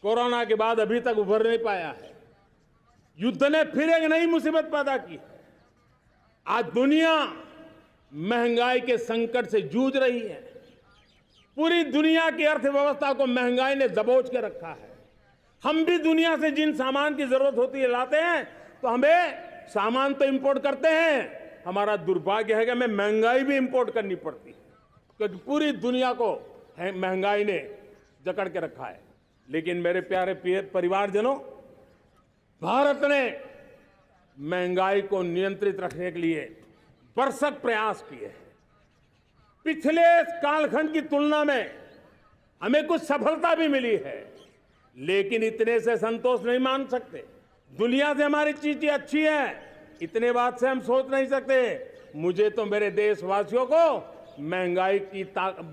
कोरोना के बाद अभी तक उभर नहीं पाया है। युद्ध ने फिर एक नई मुसीबत पैदा की है। आज दुनिया महंगाई के संकट से जूझ रही है। पूरी दुनिया की अर्थव्यवस्था को महंगाई ने दबोच के रखा है। हम भी दुनिया से जिन सामान की जरूरत होती है लाते हैं, तो हमें सामान तो इंपोर्ट करते हैं, हमारा दुर्भाग्य है कि हमें महंगाई भी इंपोर्ट करनी पड़ती है, क्योंकि पूरी दुनिया को महंगाई ने जकड़ के रखा है। लेकिन मेरे प्यारे परिवारजनों, भारत ने महंगाई को नियंत्रित रखने के लिए भरसक प्रयास किए हैं। पिछले कालखंड की तुलना में हमें कुछ सफलता भी मिली है, लेकिन इतने से संतोष नहीं मान सकते। दुनिया से हमारी चीजें अच्छी है, इतने बात से हम सोच नहीं सकते। मुझे तो मेरे देशवासियों को महंगाई की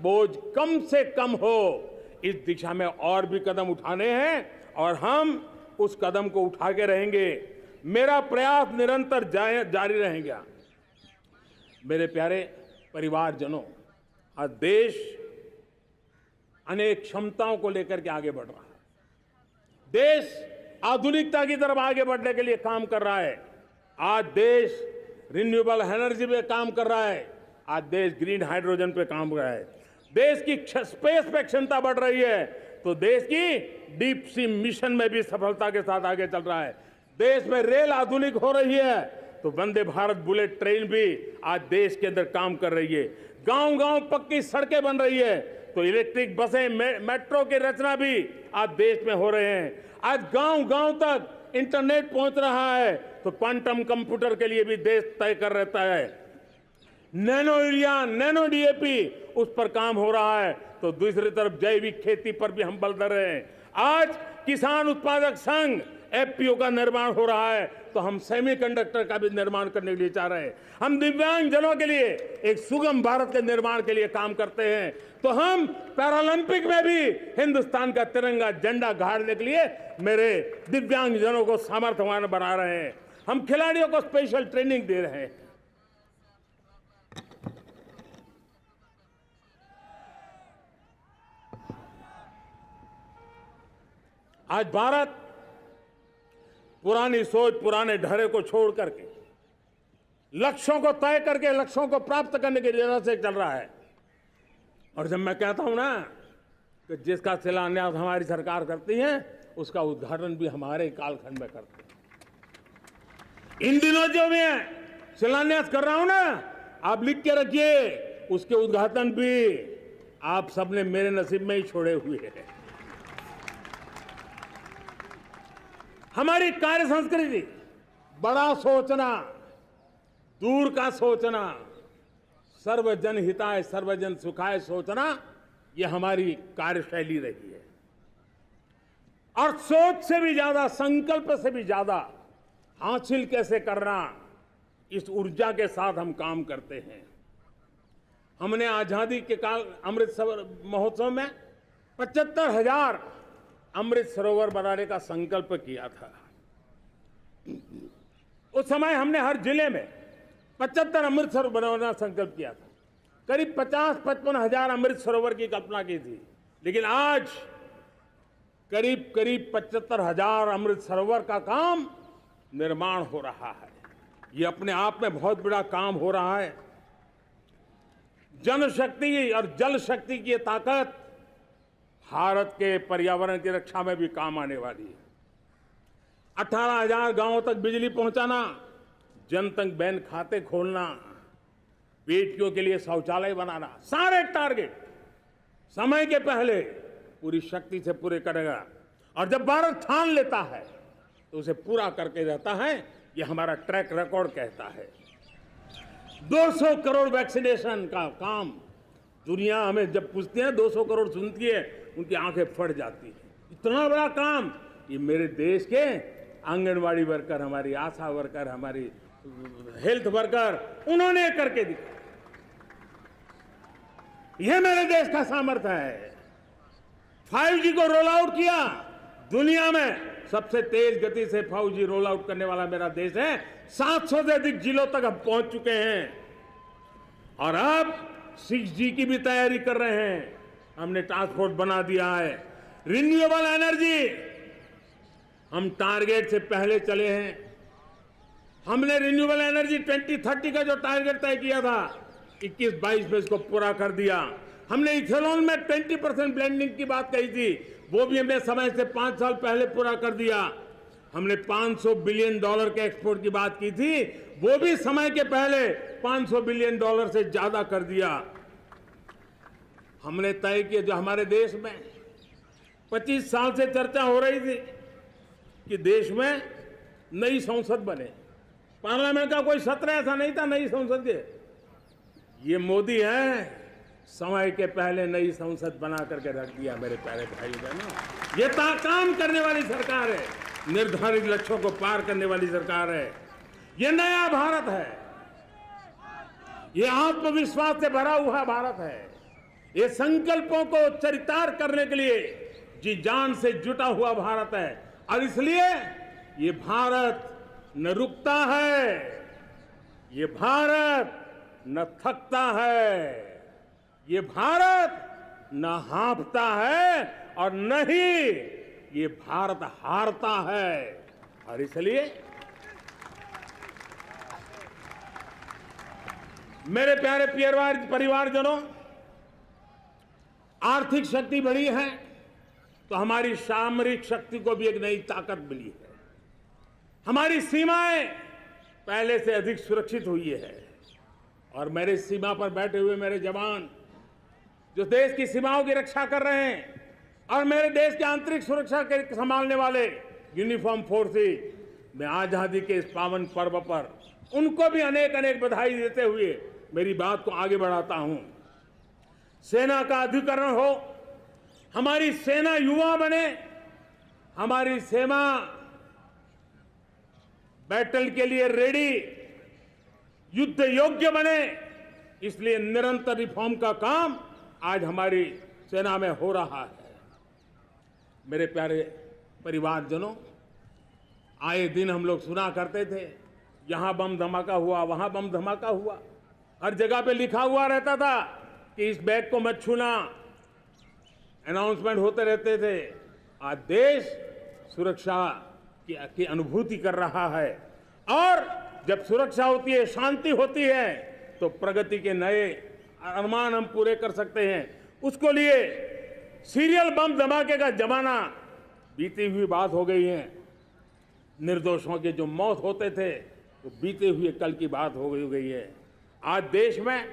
बोझ कम से कम हो, इस दिशा में और भी कदम उठाने हैं और हम उस कदम को उठा के रहेंगे। मेरा प्रयास निरंतर जारी रहेगा। मेरे प्यारे परिवारजनों, आज देश अनेक क्षमताओं को लेकर के आगे बढ़ रहा है। देश आधुनिकता की तरफ आगे बढ़ने के लिए काम कर रहा है। आज देश रिन्यूएबल एनर्जी पे काम कर रहा है। आज देश ग्रीन हाइड्रोजन पे काम कर रहा है। देश की स्पेस पे क्षमता बढ़ रही है, तो देश की डीप सी मिशन में भी सफलता के साथ आगे चल रहा है। देश में रेल आधुनिक हो रही है, तो वंदे भारत बुलेट ट्रेन भी आज देश के अंदर काम कर रही है। गांव-गांव पक्की सड़कें बन रही है, तो इलेक्ट्रिक बसें, मेट्रो की रचना भी आज देश में हो रहे हैं। आज गांव-गांव तक इंटरनेट पहुंच रहा है, तो क्वांटम कंप्यूटर के लिए भी देश तय कर रहता है। नैनो यूरिया, नैनो डीएपी, उस पर काम हो रहा है, तो दूसरी तरफ जैविक खेती पर भी हम बल दे रहे हैं। आज किसान उत्पादक संघ एफपीओ का निर्माण हो रहा है, तो हम सेमीकंडक्टर का भी निर्माण करने के लिए चाह रहे हैं। हम दिव्यांग जनों के लिए एक सुगम भारत के निर्माण के लिए काम करते हैं, तो हम पैरालंपिक में भी हिंदुस्तान का तिरंगा झंडा गाड़ने के लिए मेरे दिव्यांग जनों को सामर्थ्यवान बना रहे हैं। हम खिलाड़ियों को स्पेशल ट्रेनिंग दे रहे हैं। आज भारत पुरानी सोच, पुराने ढर्रे को छोड़ करके लक्ष्यों को तय करके लक्ष्यों को प्राप्त करने की जरूरत से चल रहा है। और जब मैं कहता हूं ना कि जिसका शिलान्यास हमारी सरकार करती है, उसका उद्घाटन भी हमारे कालखंड में करते हैं। इन दिनों जो मैं शिलान्यास कर रहा हूं ना, आप लिख के रखिए, उसके उद्घाटन भी आप सबने मेरे नसीब में ही छोड़े हुए हैं। हमारी कार्य संस्कृति, बड़ा सोचना, दूर का सोचना, सर्वजन हिताय सर्वजन सुखाय सोचना, यह हमारी कार्यशैली रही है। और सोच से भी ज्यादा, संकल्प से भी ज्यादा हासिल कैसे करना, इस ऊर्जा के साथ हम काम करते हैं। हमने आजादी के काल अमृत महोत्सव में 75,000 अमृत सरोवर बनाने का संकल्प किया था। उस समय हमने हर जिले में 75 अमृत सरोवर बनाने का संकल्प किया था। करीब 50-55 हजार अमृत सरोवर की कल्पना की थी, लेकिन आज करीब 75,000 अमृत सरोवर का काम निर्माण हो रहा है। ये अपने आप में बहुत बड़ा काम हो रहा है। जनशक्ति और जल शक्ति की ताकत भारत के पर्यावरण की रक्षा में भी काम आने वाली है। 18,000 गांवों तक बिजली पहुंचाना, जनधन बैंक खाते खोलना, बेटियों के लिए शौचालय बनाना, सारे टारगेट समय के पहले पूरी शक्ति से पूरे करेगा। और जब भारत ठान लेता है तो उसे पूरा करके रहता है। ये हमारा ट्रैक रिकॉर्ड कहता है। 200 करोड़ वैक्सीनेशन का काम, दुनिया हमें जब पूछती है 200 करोड़ सुनती है, उनकी आंखें फट जाती है। इतना बड़ा काम ये मेरे देश के आंगनवाड़ी वर्कर, हमारी आशा वर्कर, हमारी हेल्थ वर्कर, उन्होंने करके दिखाया। यह मेरे देश का सामर्थ्य है। 5G को रोल आउट किया, दुनिया में सबसे तेज गति से 5G रोल आउट करने वाला मेरा देश है। 700 से अधिक जिलों तक हम पहुंच चुके हैं और अब 6G की भी तैयारी कर रहे हैं। हमने टास्क फोर्स बना दिया है। रिन्यूएबल एनर्जी, हम टारगेट से पहले चले हैं। हमने रिन्यूएबल एनर्जी 2030 का जो टारगेट तय किया था, 21-22 में इसको पूरा कर दिया। हमने इथेनॉल में 20% ब्लेंडिंग की बात कही थी, वो भी हमने समय से 5 साल पहले पूरा कर दिया। हमने $500 बिलियन के एक्सपोर्ट की बात की थी, वो भी समय के पहले $500 बिलियन से ज्यादा कर दिया। हमने तय किया, जो हमारे देश में 25 साल से चर्चा हो रही थी कि देश में नई संसद बने, पार्लियामेंट का कोई सत्र ऐसा नहीं था नई संसद के। ये मोदी है, समय के पहले नई संसद बना करके रख दिया। मेरे प्यारे भाई बहनों, ये काम करने वाली सरकार है, निर्धारित लक्ष्यों को पार करने वाली सरकार है। ये नया भारत है, ये आत्मविश्वास से भरा हुआ भारत है, ये संकल्पों को चरितार्थ करने के लिए जी जान से जुटा हुआ भारत है। और इसलिए ये भारत न रुकता है, ये भारत न थकता है, ये भारत न हाँफता है और न ही ये भारत हारता है। और इसलिए मेरे प्यारे परिवारजनों, आर्थिक शक्ति बढ़ी है तो हमारी सामरिक शक्ति को भी एक नई ताकत मिली है। हमारी सीमाएं पहले से अधिक सुरक्षित हुई है और मेरे सीमा पर बैठे हुए मेरे जवान जो देश की सीमाओं की रक्षा कर रहे हैं और मेरे देश की आंतरिक सुरक्षा के संभालने वाले यूनिफॉर्म फोर्सेस, मैं आजादी के इस पावन पर्व पर उनको भी अनेक अनेक बधाई देते हुए मेरी बात को आगे बढ़ाता हूं। सेना का अधिकरण हो, हमारी सेना युवा बने, हमारी सेना बैटल के लिए रेडी, युद्ध योग्य बने, इसलिए निरंतर रिफॉर्म का काम आज हमारी सेना में हो रहा है। मेरे प्यारे परिवारजनों, आए दिन हम लोग सुना करते थे, यहां बम धमाका हुआ, वहां बम धमाका हुआ, हर जगह पे लिखा हुआ रहता था कि इस बैग को मत छूना, अनाउंसमेंट होते रहते थे। आज देश सुरक्षा की अनुभूति कर रहा है और जब सुरक्षा होती है, शांति होती है, तो प्रगति के नए अरमान हम पूरे कर सकते हैं। उसको लिए सीरियल बम धमाके का जमाना बीती हुई बात हो गई है। निर्दोषों के जो मौत होते थे वो बीते हुए कल की बात हो गई है। आज देश में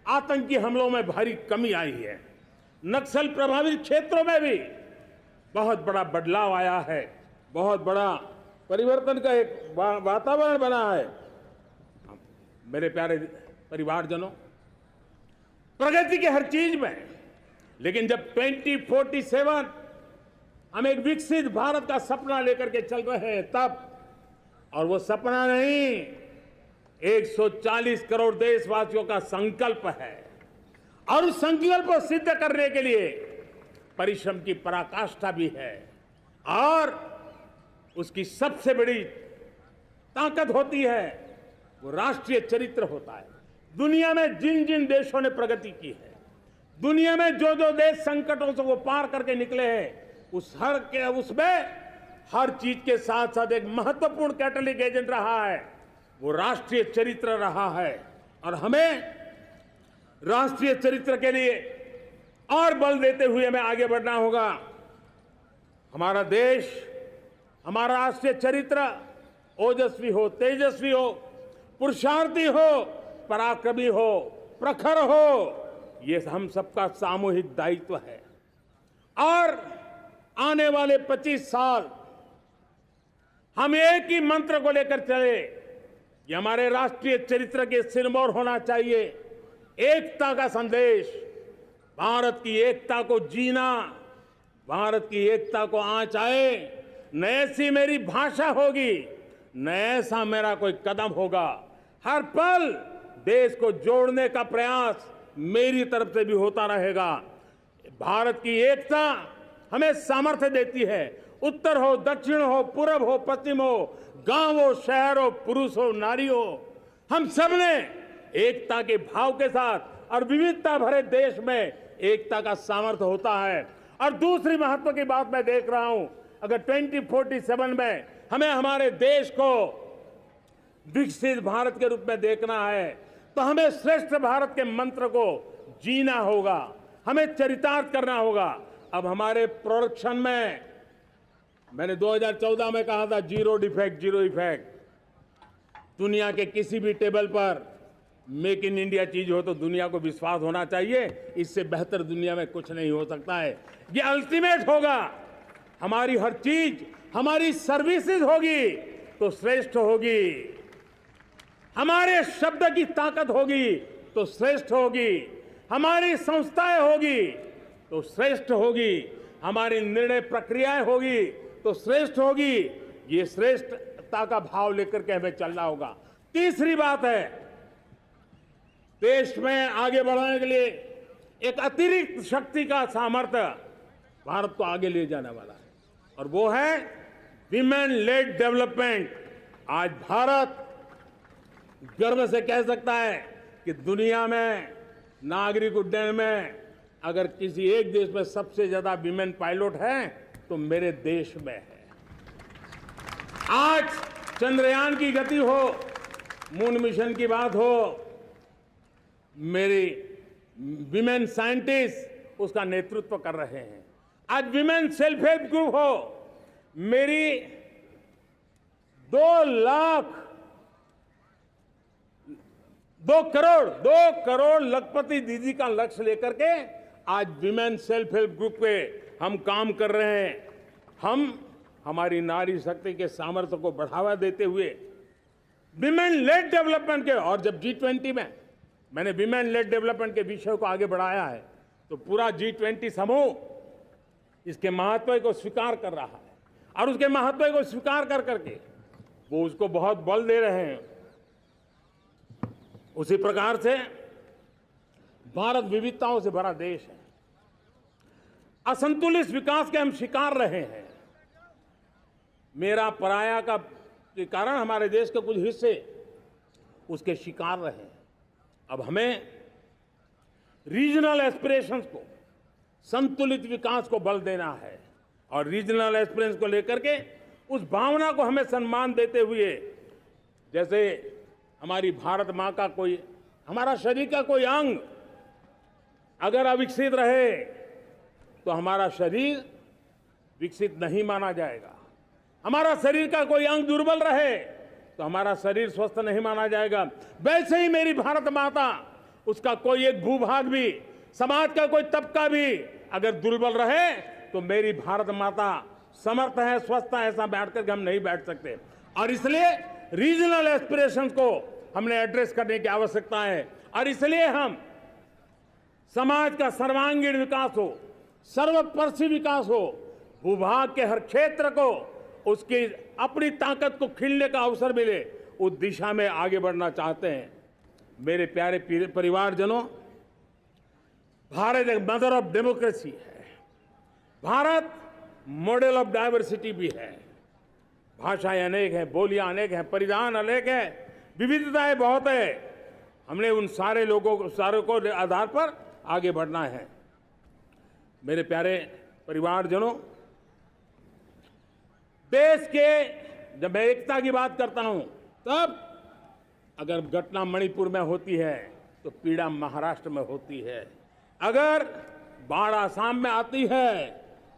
आतंकी हमलों में भारी कमी आई है। नक्सल प्रभावित क्षेत्रों में भी बहुत बड़ा बदलाव आया है, बहुत बड़ा परिवर्तन का एक वातावरण बना है। मेरे प्यारे परिवारजनों, प्रगति के हर चीज में, लेकिन जब 2047 हम एक विकसित भारत का सपना लेकर के चल रहे हैं तब, और वो सपना नहीं, 140 करोड़ देशवासियों का संकल्प है और उस संकल्प को सिद्ध करने के लिए परिश्रम की पराकाष्ठा भी है। और उसकी सबसे बड़ी ताकत होती है वो राष्ट्रीय चरित्र होता है। दुनिया में जिन जिन देशों ने प्रगति की है, दुनिया में जो जो देश संकटों से वो पार करके निकले हैं, उसमें हर चीज के साथ साथ एक महत्वपूर्ण कैटलिक एजेंट रहा है, वो राष्ट्रीय चरित्र रहा है। और हमें राष्ट्रीय चरित्र के लिए और बल देते हुए हमें आगे बढ़ना होगा। हमारा देश, हमारा राष्ट्रीय चरित्र ओजस्वी हो, तेजस्वी हो, पुरुषार्थी हो, पराक्रमी हो, प्रखर हो, ये हम सबका सामूहिक दायित्व है। और आने वाले 25 साल हम एक ही मंत्र को लेकर चले, ये हमारे राष्ट्रीय चरित्र के सिरमौर होना चाहिए। एकता का संदेश, भारत की एकता को जीना, भारत की एकता को आंच आए, न ऐसी मेरी भाषा होगी, न ऐसा मेरा कोई कदम होगा। हर पल देश को जोड़ने का प्रयास मेरी तरफ से भी होता रहेगा। भारत की एकता हमें सामर्थ्य देती है। उत्तर हो, दक्षिण हो, पूर्व हो, पश्चिम हो, गांव हो, शहर हो, पुरुष हो, नारी हो, हम सब ने एकता के भाव के साथ और विविधता भरे देश में एकता का सामर्थ्य होता है। और दूसरी महत्व की बात मैं देख रहा हूं, अगर 2047 में हमें हमारे देश को विकसित भारत के रूप में देखना है तो हमें श्रेष्ठ भारत के मंत्र को जीना होगा, हमें चरितार्थ करना होगा। अब हमारे प्रोडक्शन में, मैंने 2014 में कहा था जीरो डिफेक्ट, जीरो इफेक्ट। दुनिया के किसी भी टेबल पर मेक इन इंडिया चीज हो तो दुनिया को विश्वास होना चाहिए, इससे बेहतर दुनिया में कुछ नहीं हो सकता है। ये अल्टीमेट होगा। हमारी हर चीज, हमारी सर्विसेज होगी तो श्रेष्ठ होगी, हमारे शब्द की ताकत होगी तो श्रेष्ठ होगी, हमारी संस्थाएं होगी तो श्रेष्ठ होगी, हमारी निर्णय प्रक्रियाएं होगी तो श्रेष्ठ होगी। ये श्रेष्ठता का भाव लेकर के हमें चलना होगा। तीसरी बात है, देश में आगे बढ़ाने के लिए एक अतिरिक्त शक्ति का सामर्थ्य भारत को आगे ले जाने वाला है और वो है विमेन लेड डेवलपमेंट। आज भारत गर्व से कह सकता है कि दुनिया में नागरिक उड्डयन में अगर किसी एक देश में सबसे ज्यादा विमेन पायलट हैं तो मेरे देश में है। आज चंद्रयान की गति हो, मून मिशन की बात हो, मेरी विमेन साइंटिस्ट उसका नेतृत्व कर रहे हैं। आज विमेन सेल्फ हेल्प ग्रुप हो, मेरी 2 करोड़ लखपति दीदी का लक्ष्य लेकर के आज विमेन सेल्फ हेल्प ग्रुप पे हम काम कर रहे हैं। हम हमारी नारी शक्ति के सामर्थ्य को बढ़ावा देते हुए विमेन लेड डेवलपमेंट के, और जब G20 में मैंने विमेन लेड डेवलपमेंट के विषय को आगे बढ़ाया है तो पूरा G20 समूह इसके महत्व को स्वीकार कर रहा है और उसके महत्व को स्वीकार कर करके वो उसको बहुत बल दे रहे हैं। उसी प्रकार से भारत विविधताओं से भरा देश है। असंतुलित विकास के हम शिकार रहे हैं। मेरा पराया का के कारण हमारे देश के कुछ हिस्से उसके शिकार रहे हैं। अब हमें रीजनल एस्पिरेशंस को, संतुलित विकास को बल देना है और रीजनल एस्पिरेशंस को लेकर के उस भावना को हमें सम्मान देते हुए, जैसे हमारी भारत मां का कोई, हमारा शरीर का कोई अंग अगर अविकसित रहे तो हमारा शरीर विकसित नहीं माना जाएगा। हमारा शरीर का कोई अंग दुर्बल रहे तो हमारा शरीर स्वस्थ नहीं माना जाएगा। वैसे ही मेरी भारत माता, उसका कोई एक भूभाग भी, समाज का कोई तबका भी अगर दुर्बल रहे तो मेरी भारत माता समर्थ है, स्वस्थ है, ऐसा बैठ कर हम नहीं बैठ सकते। और इसलिए रीजनल एस्पिरेशंस को हमने एड्रेस करने की आवश्यकता है और इसलिए हम समाज का सर्वांगीण विकास हो, सर्वस्पर्शी विकास हो, भूभाग के हर क्षेत्र को उसकी अपनी ताकत को खिलने का अवसर मिले, उस दिशा में आगे बढ़ना चाहते हैं। मेरे प्यारे परिवारजनों, भारत एक मदर ऑफ डेमोक्रेसी है। भारत मॉडल ऑफ डाइवर्सिटी भी है। भाषाएं अनेक हैं, बोलियां अनेक हैं, परिधान अनेक हैं, विविधताएं बहुत है। हमने उन सारे लोगों को, सारों को आधार पर आगे बढ़ना है। मेरे प्यारे परिवारजनों, देश के जब मैं एकता की बात करता हूं तब अगर घटना मणिपुर में होती है तो पीड़ा महाराष्ट्र में होती है, अगर बाढ़ आसाम में आती है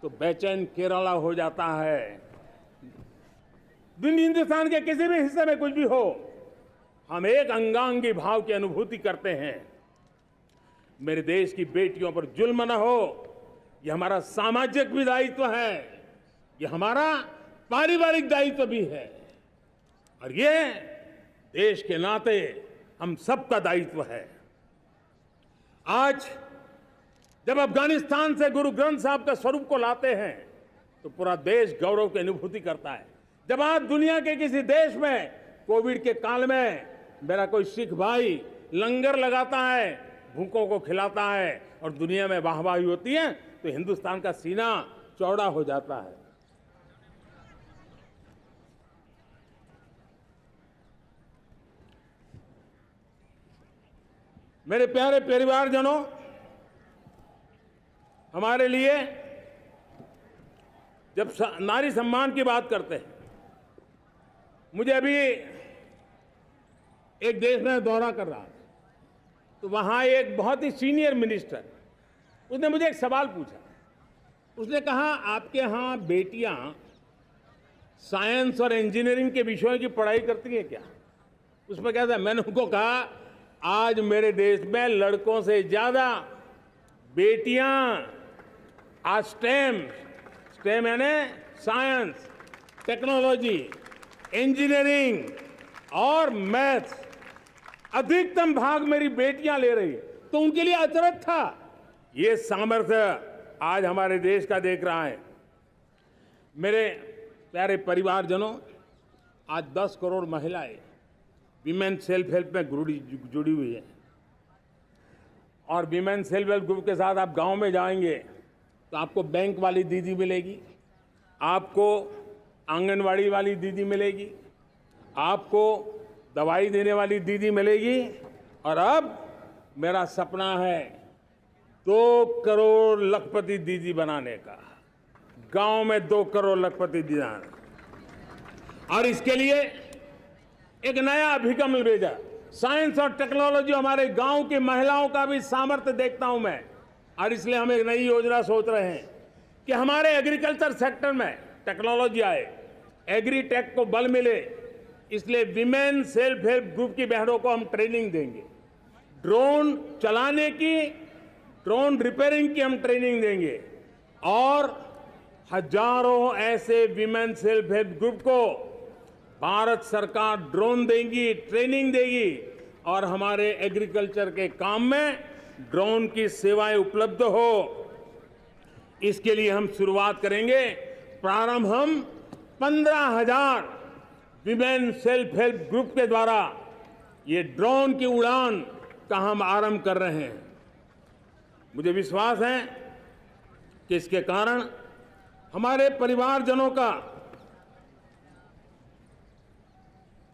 तो बेचैन केरला हो जाता है। हिंदुस्तान के किसी भी हिस्से में कुछ भी हो, हम एक अंगांगी भाव की अनुभूति करते हैं। मेरे देश की बेटियों पर जुल्म न हो, यह हमारा सामाजिक भी दायित्व है, यह हमारा पारिवारिक दायित्व भी है और ये देश के नाते हम सबका दायित्व है। आज जब अफगानिस्तान से गुरु ग्रंथ साहब के स्वरूप को लाते हैं तो पूरा देश गौरव की अनुभूति करता है। जब आज दुनिया के किसी देश में कोविड के काल में मेरा कोई सिख भाई लंगर लगाता है, भूखों को खिलाता है और दुनिया में वाहवाही होती है तो हिंदुस्तान का सीना चौड़ा हो जाता है। मेरे प्यारे परिवारजनों, हमारे लिए जब नारी सम्मान की बात करते हैं, मुझे अभी एक देश में दौरा कर रहा था तो वहां एक बहुत ही सीनियर मिनिस्टर, उसने मुझे एक सवाल पूछा। उसने कहा, आपके यहाँ बेटियां साइंस और इंजीनियरिंग के विषयों की पढ़ाई करती हैं क्या? उसमें क्या था, मैंने उनको कहा, आज मेरे देश में लड़कों से ज्यादा बेटियां आज स्टेम यानी साइंस, टेक्नोलॉजी, इंजीनियरिंग और मैथ्स, अधिकतम भाग मेरी बेटियां ले रही है। तो उनके लिए अचरज था। ये सामर्थ्य आज हमारे देश का देख रहा है। मेरे प्यारे परिवारजनों, आज 10 करोड़ महिलाएं विमेन सेल्फ हेल्प में जुड़ी हुई है। और विमेन सेल्फ हेल्प ग्रुप के साथ आप गांव में जाएंगे तो आपको बैंक वाली दीदी मिलेगी, आपको आंगनवाड़ी वाली दीदी मिलेगी, आपको दवाई देने वाली दीदी मिलेगी। और अब मेरा सपना है 2 करोड़ लखपति दीदी बनाने का, गांव में 2 करोड़ लखपति दीदी। और इसके लिए एक नया अभिगम भेजा, साइंस और टेक्नोलॉजी। हमारे गांव की महिलाओं का भी सामर्थ्य देखता हूं मैं, और इसलिए हम एक नई योजना सोच रहे हैं कि हमारे एग्रीकल्चर सेक्टर में टेक्नोलॉजी आए, एग्री टेक को बल मिले। इसलिए विमेन सेल्फ हेल्प ग्रुप की बहनों को हम ट्रेनिंग देंगे, ड्रोन चलाने की, ड्रोन रिपेयरिंग की हम ट्रेनिंग देंगे, और हजारों ऐसे विमेन सेल्फ हेल्प ग्रुप को भारत सरकार ड्रोन देगी, ट्रेनिंग देगी, और हमारे एग्रीकल्चर के काम में ड्रोन की सेवाएं उपलब्ध हो। इसके लिए हम शुरुआत करेंगे। प्रारंभ हम 15,000 विमेन सेल्फ हेल्प ग्रुप के द्वारा ये ड्रोन की उड़ान का हम आरंभ कर रहे हैं। मुझे विश्वास है कि इसके कारण हमारे परिवारजनों का,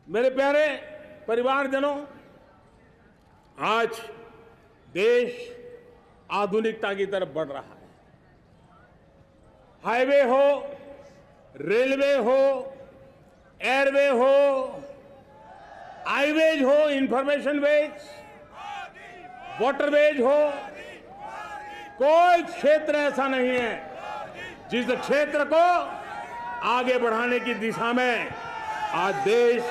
मेरे प्यारे परिवारजनों, आज देश आधुनिकता की तरफ बढ़ रहा है। हाईवे हो, रेलवे हो, एयरवे हो, हाईवेज हो, इंफॉर्मेशन वेज, वाटरवेज हो, कोई क्षेत्र ऐसा नहीं है जिस क्षेत्र को आगे बढ़ाने की दिशा में आज देश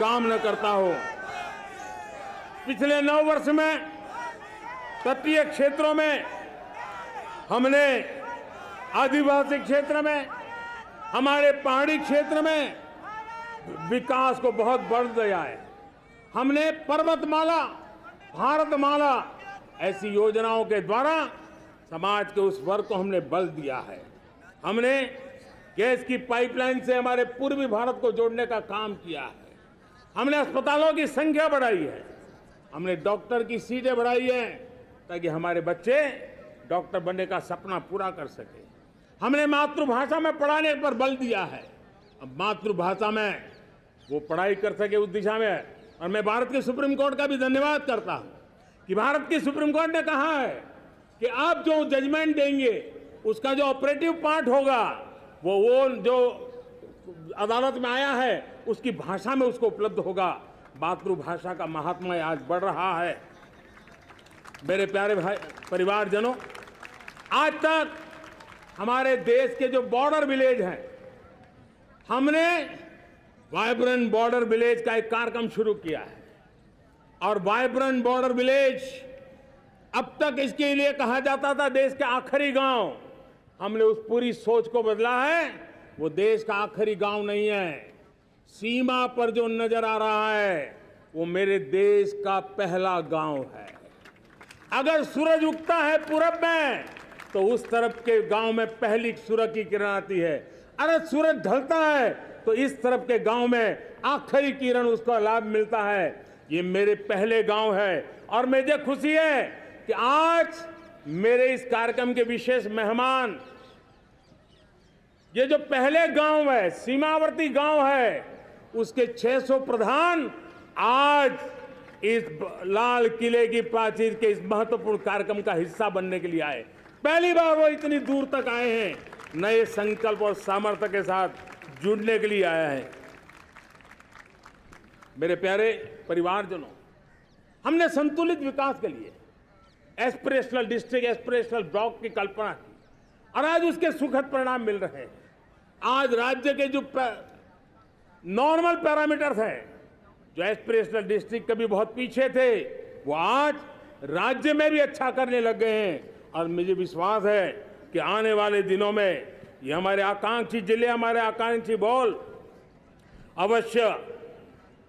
काम न करता हो। पिछले 9 वर्ष में तटीय क्षेत्रों में हमने, आदिवासी क्षेत्र में, हमारे पहाड़ी क्षेत्र में विकास को बहुत बल दिया है। हमने पर्वतमाला, भारतमाला ऐसी योजनाओं के द्वारा समाज के उस वर्ग को हमने बल दिया है। हमने गैस की पाइपलाइन से हमारे पूर्वी भारत को जोड़ने का काम किया है। हमने अस्पतालों की संख्या बढ़ाई है, हमने डॉक्टर की सीटें बढ़ाई हैं ताकि हमारे बच्चे डॉक्टर बनने का सपना पूरा कर सके। हमने मातृभाषा में पढ़ाने पर बल दिया है, अब मातृभाषा में वो पढ़ाई कर सके उस दिशा में। और मैं भारत के सुप्रीम कोर्ट का भी धन्यवाद करता हूं कि भारत की सुप्रीम कोर्ट ने कहा है कि आप जो जजमेंट देंगे उसका जो ऑपरेटिव पार्ट होगा वो जो अदालत में आया है उसकी भाषा में उसको उपलब्ध होगा। मातृभाषा का महात्म्य आज बढ़ रहा है। मेरे प्यारे भाई परिवारजनों, आज तक हमारे देश के जो बॉर्डर विलेज हैं, हमने वाइब्रेंट बॉर्डर विलेज का एक कार्यक्रम शुरू किया है। और वाइब्रेंट बॉर्डर विलेज, अब तक इसके लिए कहा जाता था देश के आखिरी गांव। हमने उस पूरी सोच को बदला है, वो देश का आखिरी गांव नहीं है। सीमा पर जो नजर आ रहा है वो मेरे देश का पहला गांव है। अगर सूरज उगता है पूरब में तो उस तरफ के गांव में पहली सूरज की किरण आती है। अगर सूरज ढलता है तो इस तरफ के गांव में आखिरी किरण उसका लाभ मिलता है। ये मेरे पहले गांव है और मुझे खुशी है कि आज मेरे इस कार्यक्रम के विशेष मेहमान, ये जो पहले गांव है, सीमावर्ती गांव है, उसके 600 प्रधान आज इस लाल किले की प्राचीर के इस महत्वपूर्ण कार्यक्रम का हिस्सा बनने के लिए आए। पहली बार वो इतनी दूर तक आए हैं, नए संकल्प और सामर्थ्य के साथ जुड़ने के लिए आया है। मेरे प्यारे परिवारजनों, हमने संतुलित विकास के लिए एस्पिरेशनल डिस्ट्रिक्ट, एस्पिरेशनल ब्लॉक की कल्पना की और आज उसके सुखद परिणाम मिल रहे हैं। आज राज्य के जो नॉर्मल पैरामीटर्स हैं, जो एस्पिरेशनल डिस्ट्रिक्ट कभी बहुत पीछे थे, वो आज राज्य में भी अच्छा करने लग गए हैं। और मुझे विश्वास है कि आने वाले दिनों में ये हमारे आकांक्षी जिले, हमारे आकांक्षी बॉल अवश्य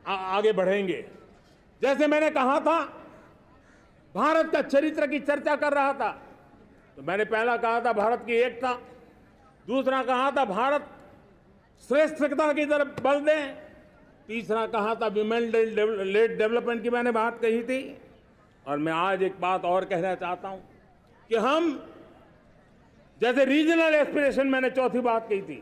आगे बढ़ेंगे। जैसे मैंने कहा था, भारत का चरित्र की चर्चा कर रहा था, तो मैंने पहला कहा था भारत की एकता, दूसरा कहा था भारत श्रेष्ठता की तरफ बल दें, तीसरा कहा था विमेन लेड डेवलपमेंट की मैंने बात कही थी, और मैं आज एक बात और कहना चाहता हूं कि हम जैसे रीजनल एस्पिरेशन, मैंने चौथी बात कही थी,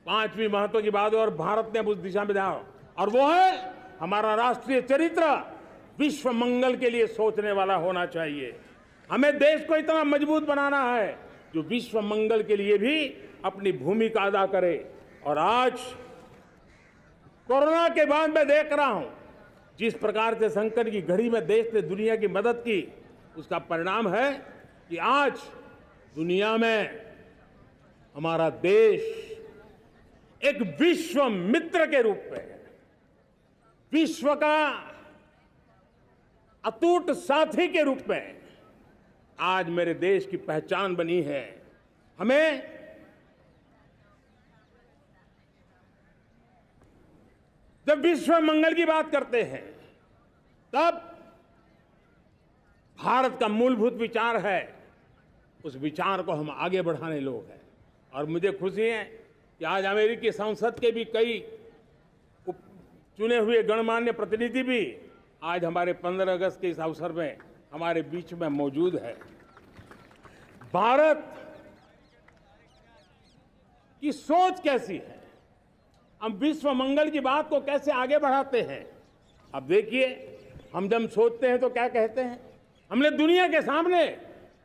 पांचवी महत्व की बात, और भारत ने उस दिशा में ध्यान, और वो है हमारा राष्ट्रीय चरित्र विश्व मंगल के लिए सोचने वाला होना चाहिए। हमें देश को इतना मजबूत बनाना है जो विश्व मंगल के लिए भी अपनी भूमिका अदा करे। और आज कोरोना के बाद मैं देख रहा हूं जिस प्रकार से संकट की घड़ी में देश ने दुनिया की मदद की, उसका परिणाम है कि आज दुनिया में हमारा देश एक विश्व मित्र के रूप में, विश्व का अटूट साथी के रूप में आज मेरे देश की पहचान बनी है। हमें जब विश्व मंगल की बात करते हैं तब भारत का मूलभूत विचार है, उस विचार को हम आगे बढ़ाने लोग हैं। और मुझे खुशी है कि आज अमेरिकी संसद के भी कई चुने हुए गणमान्य प्रतिनिधि भी आज हमारे 15 अगस्त के इस अवसर में हमारे बीच में मौजूद है। भारत की सोच कैसी है, हम विश्व मंगल की बात को कैसे आगे बढ़ाते हैं। अब देखिए, हम जब सोचते हैं तो क्या कहते हैं, हमने दुनिया के सामने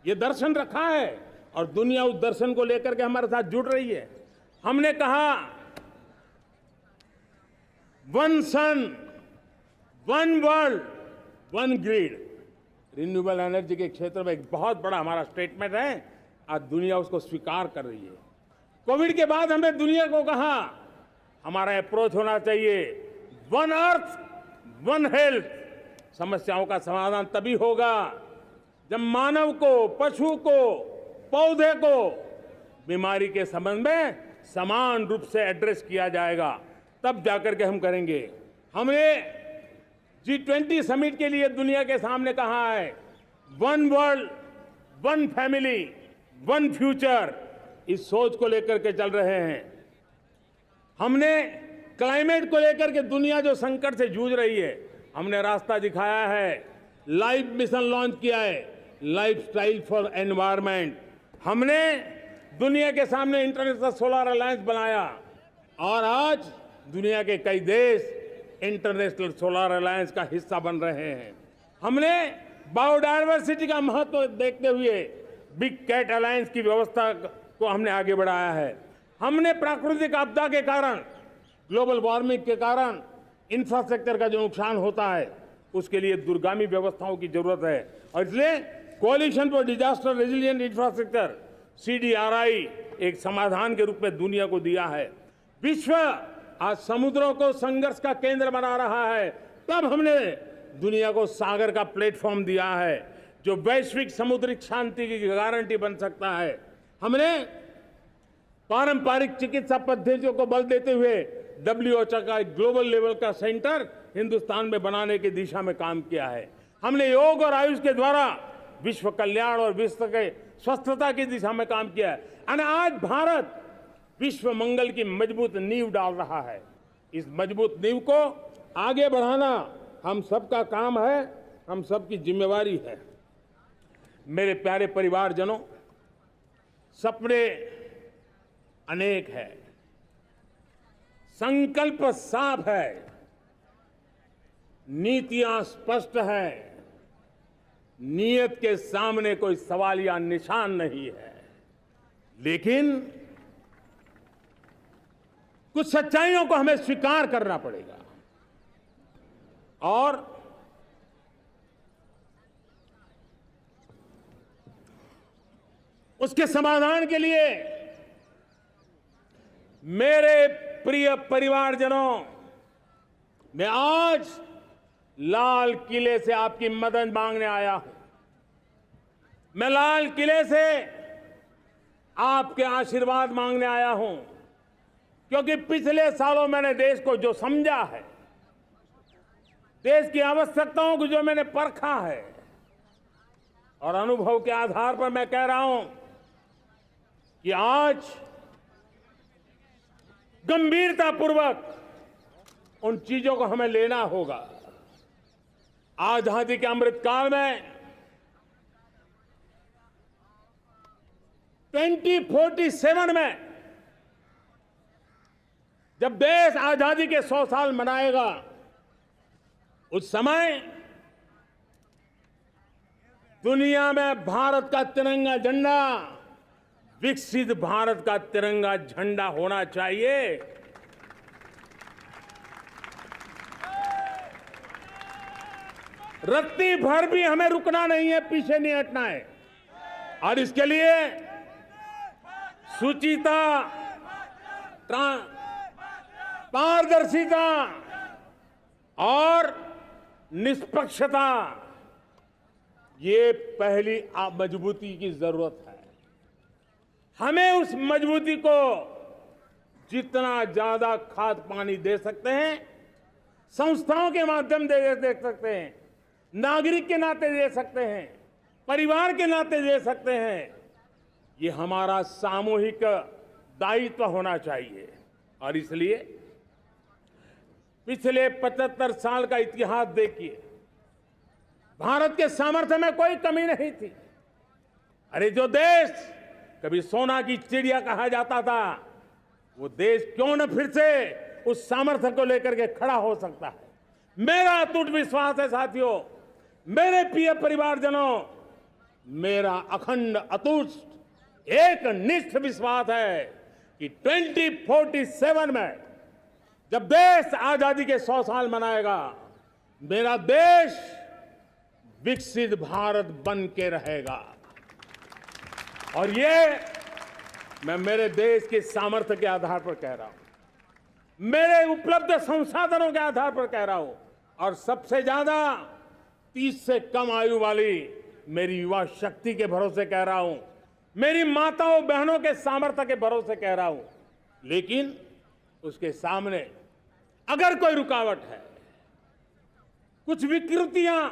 ये दर्शन रखा है और दुनिया उस दर्शन को लेकर के हमारे साथ जुड़ रही है। हमने कहा one sun, one world, one grid. Renewable energy के क्षेत्र में एक बहुत बड़ा हमारा स्टेटमेंट है, आज दुनिया उसको स्वीकार कर रही है। कोविड के बाद हमने दुनिया को कहा हमारा अप्रोच होना चाहिए वन अर्थ, वन हेल्थ। समस्याओं का समाधान तभी होगा जब मानव को, पशु को, पौधे को बीमारी के संबंध में समान रूप से एड्रेस किया जाएगा, तब जाकर के हम करेंगे। हमने G20 समिट के लिए दुनिया के सामने कहा है one world, one family, one future. इस सोच को लेकर के चल रहे हैं। हमने क्लाइमेट को लेकर के दुनिया जो संकट से जूझ रही है, हमने रास्ता दिखाया है, लाइफ मिशन लॉन्च किया है, लाइफस्टाइल फॉर एनवायरनमेंट। हमने दुनिया के सामने इंटरनेशनल सोलर अलायंस बनाया और आज दुनिया के कई देश इंटरनेशनल सोलर अलायंस का हिस्सा बन रहे हैं। हमने बायोडायवर्सिटी का महत्व देखते हुए बिग कैट अलायंस की व्यवस्था को हमने आगे बढ़ाया है। हमने प्राकृतिक आपदा के कारण, ग्लोबल वार्मिंग के कारण इंफ्रास्ट्रक्चर का जो नुकसान होता है, उसके लिए दूरगामी व्यवस्थाओं की जरूरत है और इसलिए coalition for disaster resilient infrastructure CDRI एक समाधान के रूप में दुनिया को दिया है। विश्व आज समुद्रों को संघर्ष का केंद्र बना रहा है, तब हमने दुनिया को सागर का प्लेटफॉर्म दिया है जो वैश्विक समुद्री शांति की गारंटी बन सकता है। हमने पारंपरिक चिकित्सा पद्धतियों को बल देते हुए WHO का एक ग्लोबल लेवल का सेंटर हिंदुस्तान में बनाने की दिशा में काम किया है। हमने योग और आयुष के द्वारा विश्व कल्याण और विश्व के स्वस्थता की दिशा में काम किया है और आज भारत विश्व मंगल की मजबूत नींव डाल रहा है। इस मजबूत नींव को आगे बढ़ाना हम सबका काम है, हम सबकी जिम्मेवारी है। मेरे प्यारे परिवारजनों, सपने अनेक है, संकल्प साफ है, नीतियां स्पष्ट है, नियत के सामने कोई सवाल या निशान नहीं है, लेकिन कुछ सच्चाइयों को हमें स्वीकार करना पड़ेगा और उसके समाधान के लिए मेरे प्रिय परिवारजनों, मैं आज लाल किले से आपकी मदद मांगने आया हूं। मैं लाल किले से आपके आशीर्वाद मांगने आया हूं, क्योंकि पिछले सालों मैंने देश को जो समझा है, देश की आवश्यकताओं को जो मैंने परखा है और अनुभव के आधार पर मैं कह रहा हूं कि आज गंभीरतापूर्वक उन चीजों को हमें लेना होगा। आजादी के अमृत काल में 2047 में जब देश आजादी के 100 साल मनाएगा, उस समय दुनिया में भारत का तिरंगा झंडा विकसित भारत का तिरंगा झंडा होना चाहिए। रत्ती भर भी हमें रुकना नहीं है, पीछे नहीं हटना है। और इसके लिए शुचिता, पारदर्शिता और निष्पक्षता, ये पहली मजबूती की जरूरत है। हमें उस मजबूती को जितना ज्यादा खाद पानी दे सकते हैं, संस्थाओं के माध्यम से दे सकते हैं, नागरिक के नाते दे सकते हैं, परिवार के नाते दे सकते हैं, ये हमारा सामूहिक दायित्व होना चाहिए। और इसलिए पिछले 75 साल का इतिहास देखिए, भारत के सामर्थ्य में कोई कमी नहीं थी। अरे जो देश कभी सोना की चिड़िया कहा जाता था, वो देश क्यों न फिर से उस सामर्थ्य को लेकर के खड़ा हो सकता है। मेरा अटूट विश्वास है साथियों, मेरे प्रिय परिवारजनों, मेरा अखंड अटूट एक निष्ठ विश्वास है कि 2047 में जब देश आजादी के 100 साल मनाएगा, मेरा देश विकसित भारत बन के रहेगा। और ये मैं मेरे देश के सामर्थ्य के आधार पर कह रहा हूं, मेरे उपलब्ध संसाधनों के आधार पर कह रहा हूं, और सबसे ज्यादा 30 से कम आयु वाली मेरी युवा शक्ति के भरोसे कह रहा हूं, मेरी माताओं बहनों के सामर्थ्य के भरोसे कह रहा हूं। लेकिन उसके सामने अगर कोई रुकावट है, कुछ विकृतियां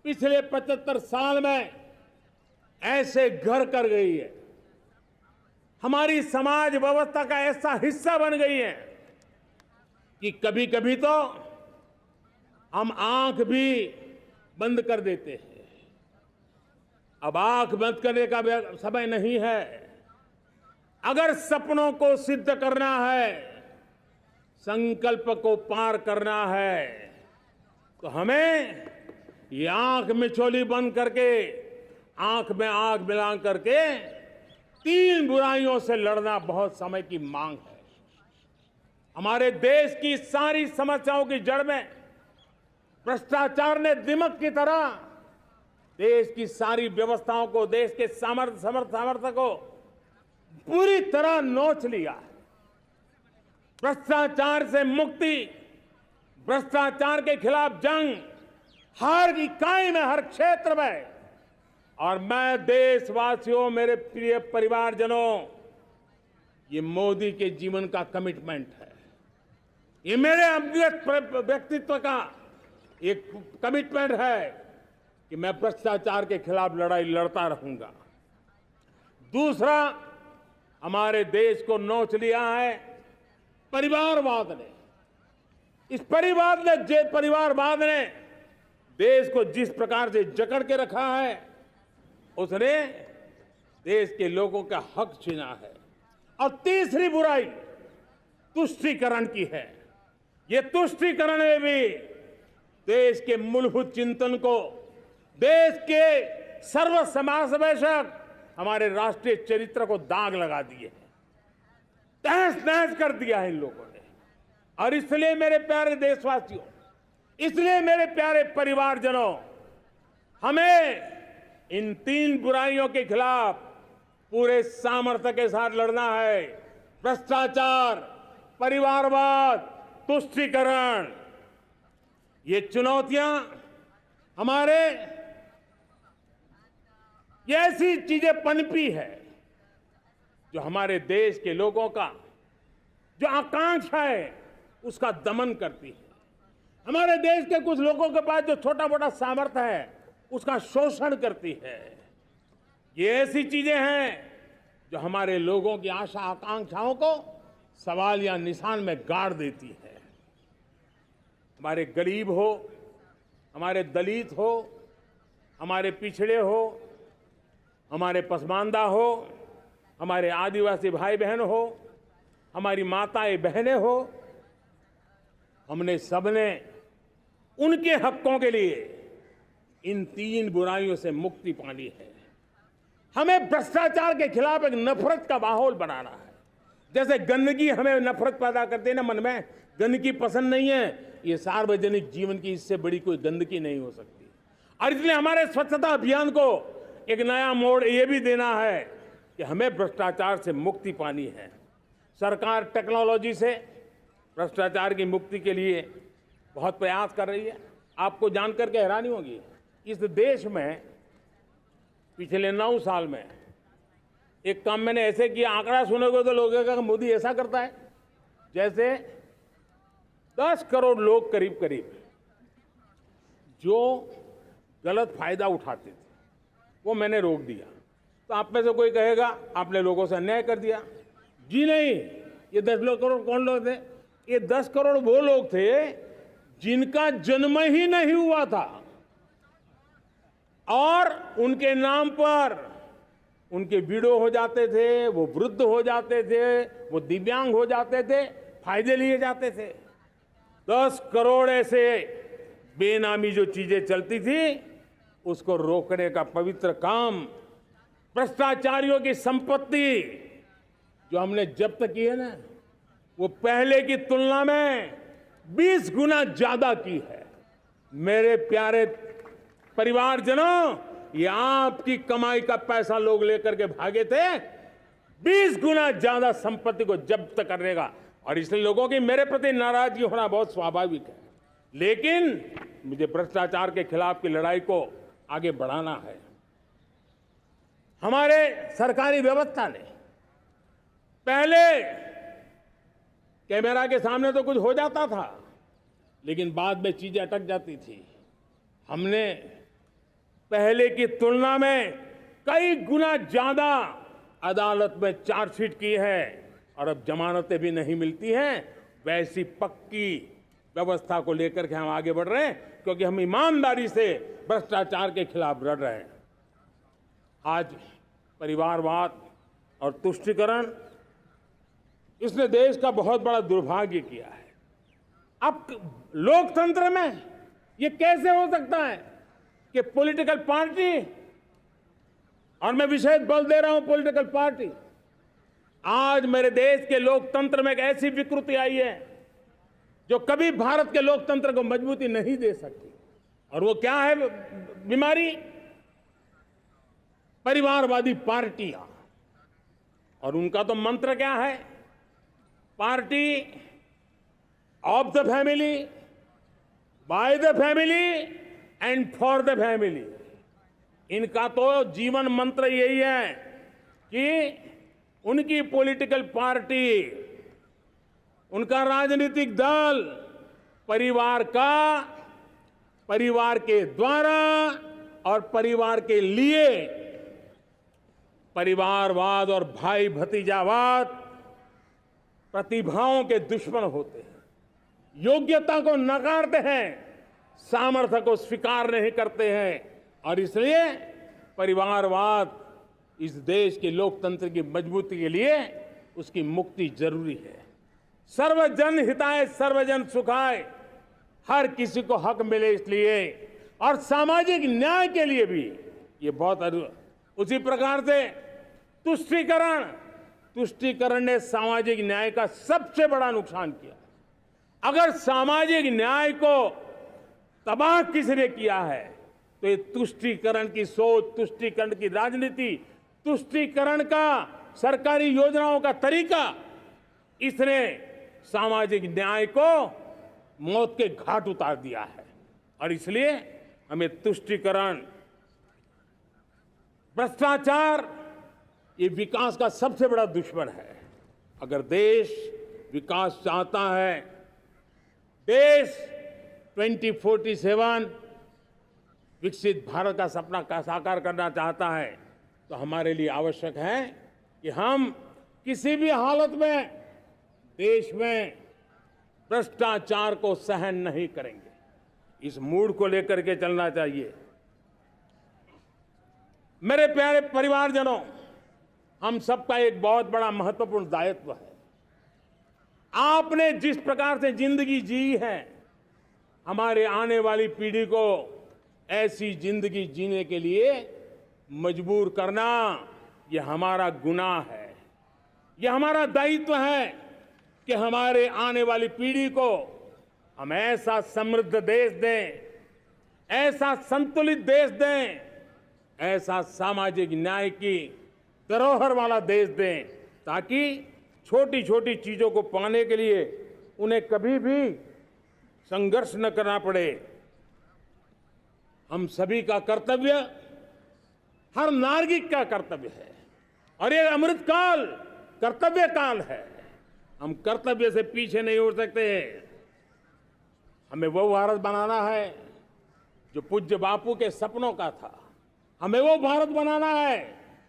पिछले 75 साल में ऐसे घर कर गई है, हमारी समाज व्यवस्था का ऐसा हिस्सा बन गई है कि कभी कभी तो हम आंख भी बंद कर देते हैं। अब आंख बंद करने का समय नहीं है। अगर सपनों को सिद्ध करना है, संकल्प को पार करना है, तो हमें ये आंख मिचौली बंद करके, आंख में आंख मिला करके 3 बुराइयों से लड़ना बहुत समय की मांग है। हमारे देश की सारी समस्याओं की जड़ में भ्रष्टाचार ने दिमक की तरह देश की सारी व्यवस्थाओं को, देश के सामर्थ्य को पूरी तरह नोच लिया है। भ्रष्टाचार से मुक्ति, भ्रष्टाचार के खिलाफ जंग हर इकाई में, हर क्षेत्र में। और मैं देशवासियों, मेरे प्रिय परिवारजनों, ये मोदी के जीवन का कमिटमेंट है। ये मेरे अंतर्गत व्यक्तित्व का एक कमिटमेंट है कि मैं भ्रष्टाचार के खिलाफ लड़ाई लड़ता रहूंगा। दूसरा, हमारे देश को नोच लिया है परिवारवाद ने। इस परिवारवाद ने देश को जिस प्रकार से जकड़ के रखा है, उसने देश के लोगों का हक छीना है। और तीसरी बुराई तुष्टीकरण की है। ये तुष्टीकरण में भी देश के मूलभूत चिंतन को, देश के सर्व समावेशक हमारे राष्ट्रीय चरित्र को दाग लगा दिए हैं, तहस नहस कर दिया है इन लोगों ने। और इसलिए मेरे प्यारे देशवासियों, इसलिए मेरे प्यारे परिवारजनों, हमें इन 3 बुराइयों के खिलाफ पूरे सामर्थ्य के साथ लड़ना है। भ्रष्टाचार, परिवारवाद, तुष्टीकरण, ये चुनौतियां हमारे, ये ऐसी चीजें पनपी है जो हमारे देश के लोगों का जो आकांक्षा है उसका दमन करती है। हमारे देश के कुछ लोगों के पास जो छोटा मोटा सामर्थ्य है उसका शोषण करती है। ये ऐसी चीजें हैं जो हमारे लोगों की आशा आकांक्षाओं को सवाल या निशान में गाड़ देती है। हमारे गरीब हो, हमारे दलित हो, हमारे पिछड़े हो, हमारे पसमानदा हो, हमारे आदिवासी भाई बहन हो, हमारी माताएं बहनें हो, हमने सबने उनके हकों के लिए इन 3 बुराइयों से मुक्ति पानी है। हमें भ्रष्टाचार के खिलाफ एक नफरत का माहौल बनाना है। जैसे गंदगी हमें नफरत पैदा करती है ना मन में, गंदगी पसंद नहीं है, ये सार्वजनिक जीवन की इससे बड़ी कोई गंदगी नहीं हो सकती। और इसलिए हमारे स्वच्छता अभियान को एक नया मोड़ ये भी देना है कि हमें भ्रष्टाचार से मुक्ति पानी है। सरकार टेक्नोलॉजी से भ्रष्टाचार की मुक्ति के लिए बहुत प्रयास कर रही है। आपको जानकर के हैरानी होगी, इस देश में पिछले 9 साल में एक काम मैंने ऐसे किया, आंकड़ा सुनोगे तो लोग कहेंगे मोदी ऐसा करता है, जैसे 10 करोड़ लोग करीब करीब जो गलत फायदा उठाते थे वो मैंने रोक दिया। तो आप में से कोई कहेगा आपने लोगों से अन्याय कर दिया। जी नहीं, ये 10 करोड़ कौन लोग थे? ये 10 करोड़ वो लोग थे जिनका जन्म ही नहीं हुआ था और उनके नाम पर उनके विडो हो जाते थे, वो वृद्ध हो जाते थे, वो दिव्यांग हो जाते थे, फायदे लिए जाते थे। 10 करोड़ ऐसे बेनामी जो चीजें चलती थी उसको रोकने का पवित्र काम, भ्रष्टाचारियों की संपत्ति जो हमने जब्त की है ना, वो पहले की तुलना में 20 गुना ज्यादा की है। मेरे प्यारे परिवारजनों, ये आपकी कमाई का पैसा लोग लेकर के भागे थे, 20 गुना ज्यादा संपत्ति को जब्त करने का। और इसलिए लोगों की मेरे प्रति नाराजगी होना बहुत स्वाभाविक है, लेकिन मुझे भ्रष्टाचार के खिलाफ की लड़ाई को आगे बढ़ाना है। हमारे सरकारी व्यवस्था ने पहले कैमरा के सामने तो कुछ हो जाता था, लेकिन बाद में चीजें अटक जाती थी। हमने पहले की तुलना में कई गुना ज्यादा अदालत में चार्जशीट की है और अब जमानतें भी नहीं मिलती हैं। वैसी पक्की व्यवस्था को लेकर के हम आगे बढ़ रहे हैं, क्योंकि हम ईमानदारी से भ्रष्टाचार के खिलाफ लड़ रहे हैं। आज परिवारवाद और तुष्टीकरण, इसने देश का बहुत बड़ा दुर्भाग्य किया है। अब लोकतंत्र में ये कैसे हो सकता है कि पॉलिटिकल पार्टी, और मैं विशेष बल दे रहा हूं पॉलिटिकल पार्टी, आज मेरे देश के लोकतंत्र में एक ऐसी विकृति आई है जो कभी भारत के लोकतंत्र को मजबूती नहीं दे सकती। और वो क्या है बीमारी? परिवारवादी पार्टियां। और उनका तो मंत्र क्या है? Party of the family, by the family and for the family. इनका तो जीवन मंत्र यही है कि उनकी पॉलिटिकल पार्टी, उनका राजनीतिक दल परिवार का, परिवार के द्वारा और परिवार के लिए, परिवारवाद और भाई भतीजावाद प्रतिभाओं के दुश्मन होते हैं, योग्यता को नकारते हैं, सामर्थ्य को स्वीकार नहीं करते हैं। और इसलिए परिवारवाद इस देश के लोकतंत्र की मजबूती के लिए उसकी मुक्ति जरूरी है। सर्वजन हिताय सर्वजन सुखाय, हर किसी को हक मिले इसलिए, और सामाजिक न्याय के लिए भी ये बहुत। उसी प्रकार से तुष्टीकरण ने सामाजिक न्याय का सबसे बड़ा नुकसान किया। अगर सामाजिक न्याय को तबाह किसने किया है तो ये तुष्टीकरण की सोच, तुष्टीकरण की राजनीति, तुष्टीकरण का सरकारी योजनाओं का तरीका, इसने सामाजिक न्याय को मौत के घाट उतार दिया है। और इसलिए हमें तुष्टीकरण, भ्रष्टाचार, ये विकास का सबसे बड़ा दुश्मन है। अगर देश विकास चाहता है, देश 2047 विकसित भारत का सपना का साकार करना चाहता है, तो हमारे लिए आवश्यक है कि हम किसी भी हालत में देश में भ्रष्टाचार को सहन नहीं करेंगे। इस मूड को लेकर के चलना चाहिए। मेरे प्यारे परिवारजनों, हम सबका एक बहुत बड़ा महत्वपूर्ण दायित्व है। आपने जिस प्रकार से जिंदगी जी है, हमारे आने वाली पीढ़ी को ऐसी जिंदगी जीने के लिए मजबूर करना, यह हमारा गुनाह है। यह हमारा दायित्व है कि हमारे आने वाली पीढ़ी को हम ऐसा समृद्ध देश दें, ऐसा संतुलित देश दें, ऐसा सामाजिक न्याय की धरोहर वाला देश दें, ताकि छोटी छोटी चीजों को पाने के लिए उन्हें कभी भी संघर्ष न करना पड़े। हम सभी का कर्तव्य, हर नागरिक का कर्तव्य है, और ये अमृत काल कर्तव्य काल है। हम कर्तव्य से पीछे नहीं उठ सकते। हमें वो भारत बनाना है जो पूज्य बापू के सपनों का था। हमें वो भारत बनाना है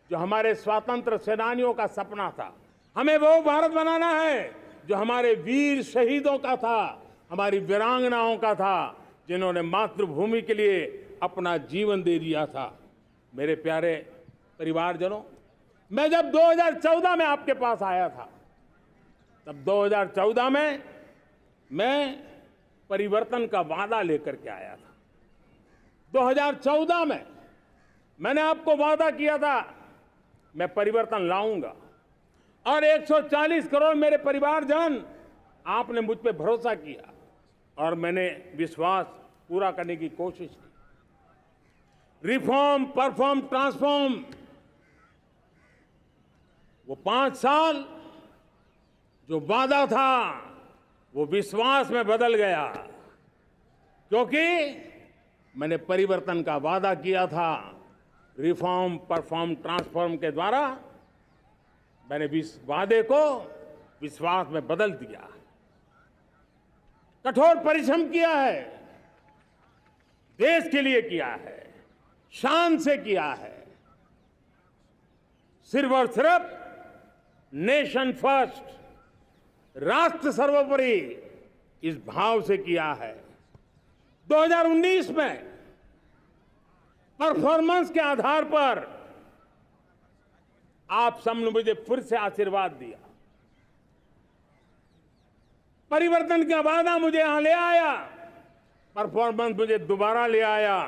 जो हमारे स्वतंत्र सेनानियों का सपना था। हमें वो भारत बनाना है जो हमारे वीर शहीदों का था, हमारी वीरांगनाओं का था, जिन्होंने मातृभूमि के लिए अपना जीवन दे दिया था। मेरे प्यारे परिवारजनों, मैं जब 2014 में आपके पास आया था, तब 2014 में मैं परिवर्तन का वादा लेकर के आया था। 2014 में मैंने आपको वादा किया था, मैं परिवर्तन लाऊंगा, और 140 करोड़ मेरे परिवारजन, आपने मुझ पे भरोसा किया और मैंने विश्वास पूरा करने की कोशिश की। रिफॉर्म, परफॉर्म, ट्रांसफॉर्म, वो 5 साल जो वादा था वो विश्वास में बदल गया, क्योंकि मैंने परिवर्तन का वादा किया था। रिफॉर्म, परफॉर्म, ट्रांसफॉर्म के द्वारा मैंने इस वादे को विश्वास में बदल दिया। कठोर परिश्रम किया है, देश के लिए किया है, शान से किया है, सिर्फ और सिर्फ नेशन फर्स्ट, राष्ट्र सर्वोपरि, इस भाव से किया है। 2019 में परफॉर्मेंस के आधार पर आप सबने मुझे फिर से आशीर्वाद दिया। परिवर्तन का वादा मुझे यहां ले आया, परफॉर्मेंस मुझे दोबारा ले आया,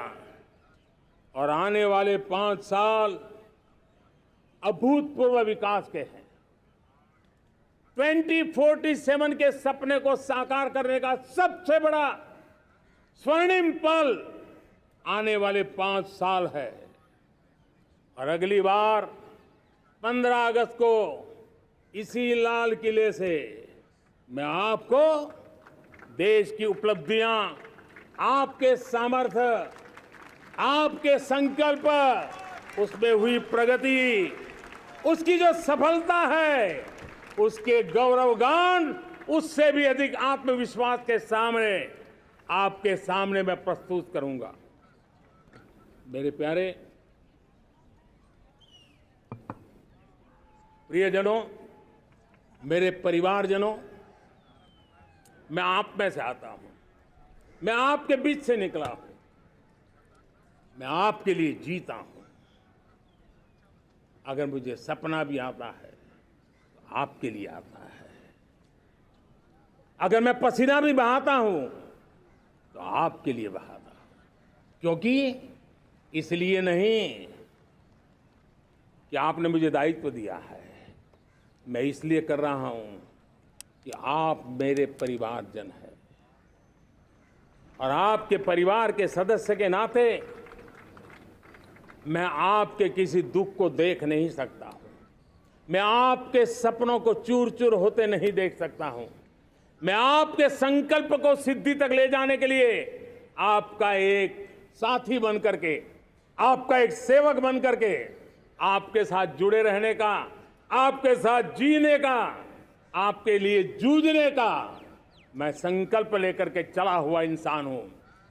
और आने वाले 5 साल अभूतपूर्व विकास के हैं। 2047 के सपने को साकार करने का सबसे बड़ा स्वर्णिम पल आने वाले 5 साल है। और अगली बार 15 अगस्त को इसी लाल किले से मैं आपको देश की उपलब्धियां, आपके सामर्थ्य, आपके संकल्प, उसमें हुई प्रगति, उसकी जो सफलता है, उसके गौरवगान, उससे भी अधिक आत्मविश्वास के सामने, आपके सामने मैं प्रस्तुत करूंगा। मेरे प्यारे प्रियजनों, मेरे परिवारजनों, मैं आप में से आता हूं, मैं आपके बीच से निकला हूं, मैं आपके लिए जीता हूं। अगर मुझे सपना भी आता है तो आपके लिए आता है। अगर मैं पसीना भी बहाता हूं तो आपके लिए बहाता हूं, क्योंकि इसलिए नहीं कि आपने मुझे दायित्व दिया है, मैं इसलिए कर रहा हूं कि आप मेरे परिवारजन हैं, और आपके परिवार के सदस्य के नाते मैं आपके किसी दुख को देख नहीं सकता हूं, मैं आपके सपनों को चूर चूर होते नहीं देख सकता हूं, मैं आपके संकल्प को सिद्धि तक ले जाने के लिए आपका एक साथी बन करके, आपका एक सेवक बन करके, आपके साथ जुड़े रहने का, आपके साथ जीने का, आपके लिए जूझने का मैं संकल्प लेकर के चला हुआ इंसान हूं।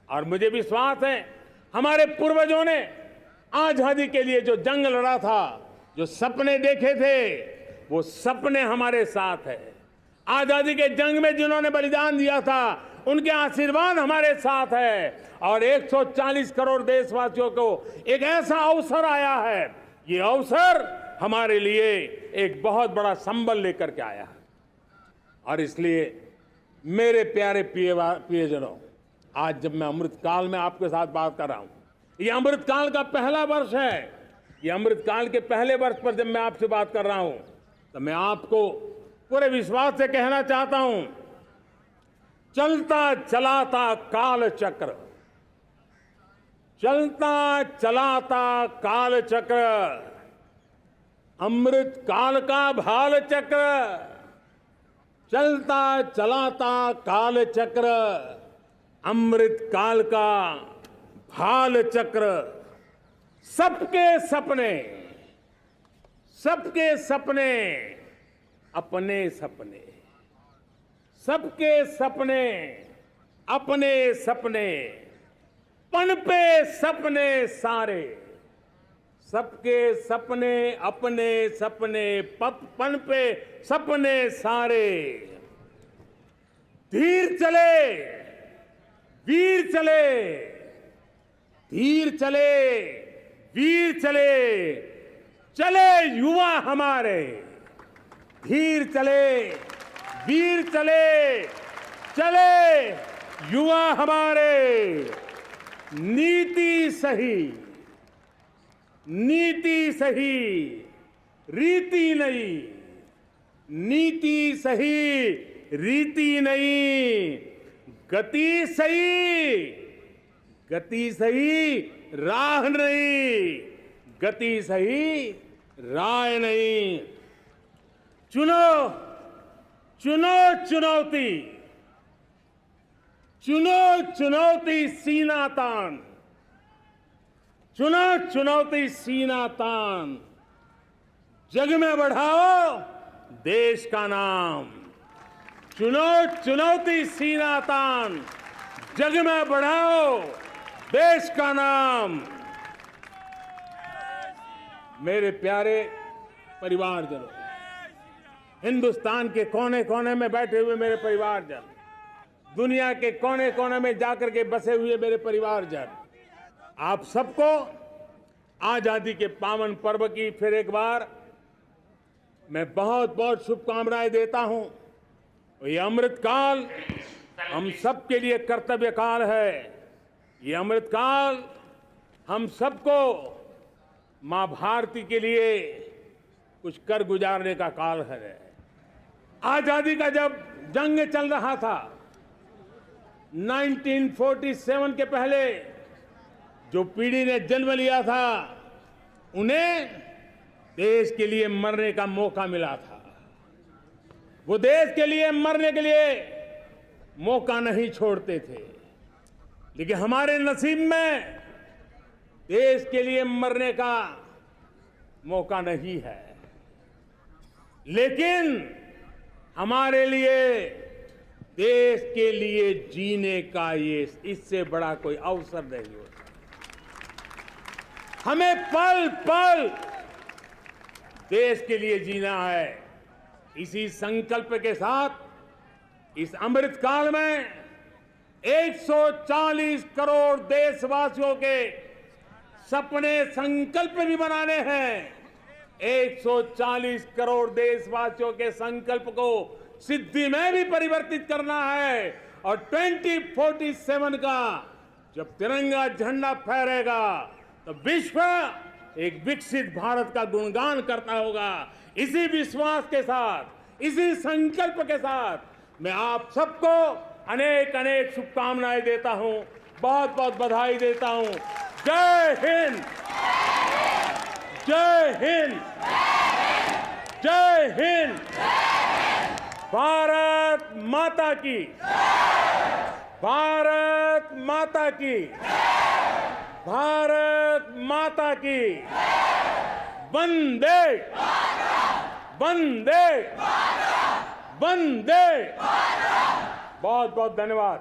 और मुझे विश्वास है, हमारे पूर्वजों ने आजादी के लिए जो जंग लड़ा था, जो सपने देखे थे, वो सपने हमारे साथ है। आजादी के जंग में जिन्होंने बलिदान दिया था, उनके आशीर्वाद हमारे साथ है और 140 करोड़ देशवासियों को एक ऐसा अवसर आया है। ये अवसर हमारे लिए एक बहुत बड़ा संबल लेकर के आया है और इसलिए मेरे प्यारे प्रियजनों, आज जब मैं अमृतकाल में आपके साथ बात कर रहा हूं, ये अमृतकाल का पहला वर्ष है। ये अमृतकाल के पहले वर्ष पर जब मैं आपसे बात कर रहा हूं तो मैं आपको पूरे विश्वास से कहना चाहता हूं, चलता चलाता काल चक्र, चलता चलाता काल चक्र, अमृत काल का भाल चक्र, चलता चलाता काल चक्र, अमृत काल का भाल चक्र, सबके सपने, सबके सपने अपने सपने, सबके सपने अपने सपने, पनपे सपने सारे, सबके सपने अपने सपने, पनपे सपने सारे, धीर चले वीर चले, धीर चले वीर चले, चले युवा हमारे, धीर चले वीर चले, चले युवा हमारे, नीति सही, नीति सही, रीति नहीं, नीति सही, रीति नहीं, गति सही, गति सही, राह नहीं, गति सही, राह नहीं। चुनो चुनो चुनौती, चुनो चुनौती सीना तान, चुनो चुनौती सीना तान, जग में बढ़ाओ देश का नाम, चुनो चुनौती सीना तान, जग में बढ़ाओ देश का नाम। मेरे प्यारे परिवारजनों, हिंदुस्तान के कोने कोने में बैठे हुए मेरे परिवारजन, दुनिया के कोने कोने में जाकर के बसे हुए मेरे परिवारजन, आप सबको आजादी के पावन पर्व की फिर एक बार मैं बहुत बहुत शुभकामनाएं देता हूं। ये अमृतकाल हम सबके लिए कर्तव्य काल है। ये अमृतकाल हम सबको मां भारती के लिए कुछ कर गुजारने का काल है। आजादी का जब जंग चल रहा था 1947 के पहले, जो पीढ़ी ने जन्म लिया था उन्हें देश के लिए मरने का मौका मिला था। वो देश के लिए मरने के लिए मौका नहीं छोड़ते थे, लेकिन हमारे नसीब में देश के लिए मरने का मौका नहीं है। लेकिन हमारे लिए देश के लिए जीने का ये इससे बड़ा कोई अवसर नहीं होता। हमें पल पल देश के लिए जीना है। इसी संकल्प के साथ इस अमृतकाल में 140 करोड़ देशवासियों के सपने संकल्प भी बनाने हैं। 140 करोड़ देशवासियों के संकल्प को सिद्धि में भी परिवर्तित करना है और 2047 का जब तिरंगा झंडा फहरेगा तो विश्व एक विकसित भारत का गुणगान करता होगा। इसी विश्वास के साथ, इसी संकल्प के साथ मैं आप सबको अनेक अनेक शुभकामनाएं देता हूं, बहुत बहुत बधाई देता हूं। जय हिंद, जय हिंद, जय हिंद। भारत माता की, भारत माता की, भारत माता की। वंदे वंदे वंदे। बहुत बहुत धन्यवाद।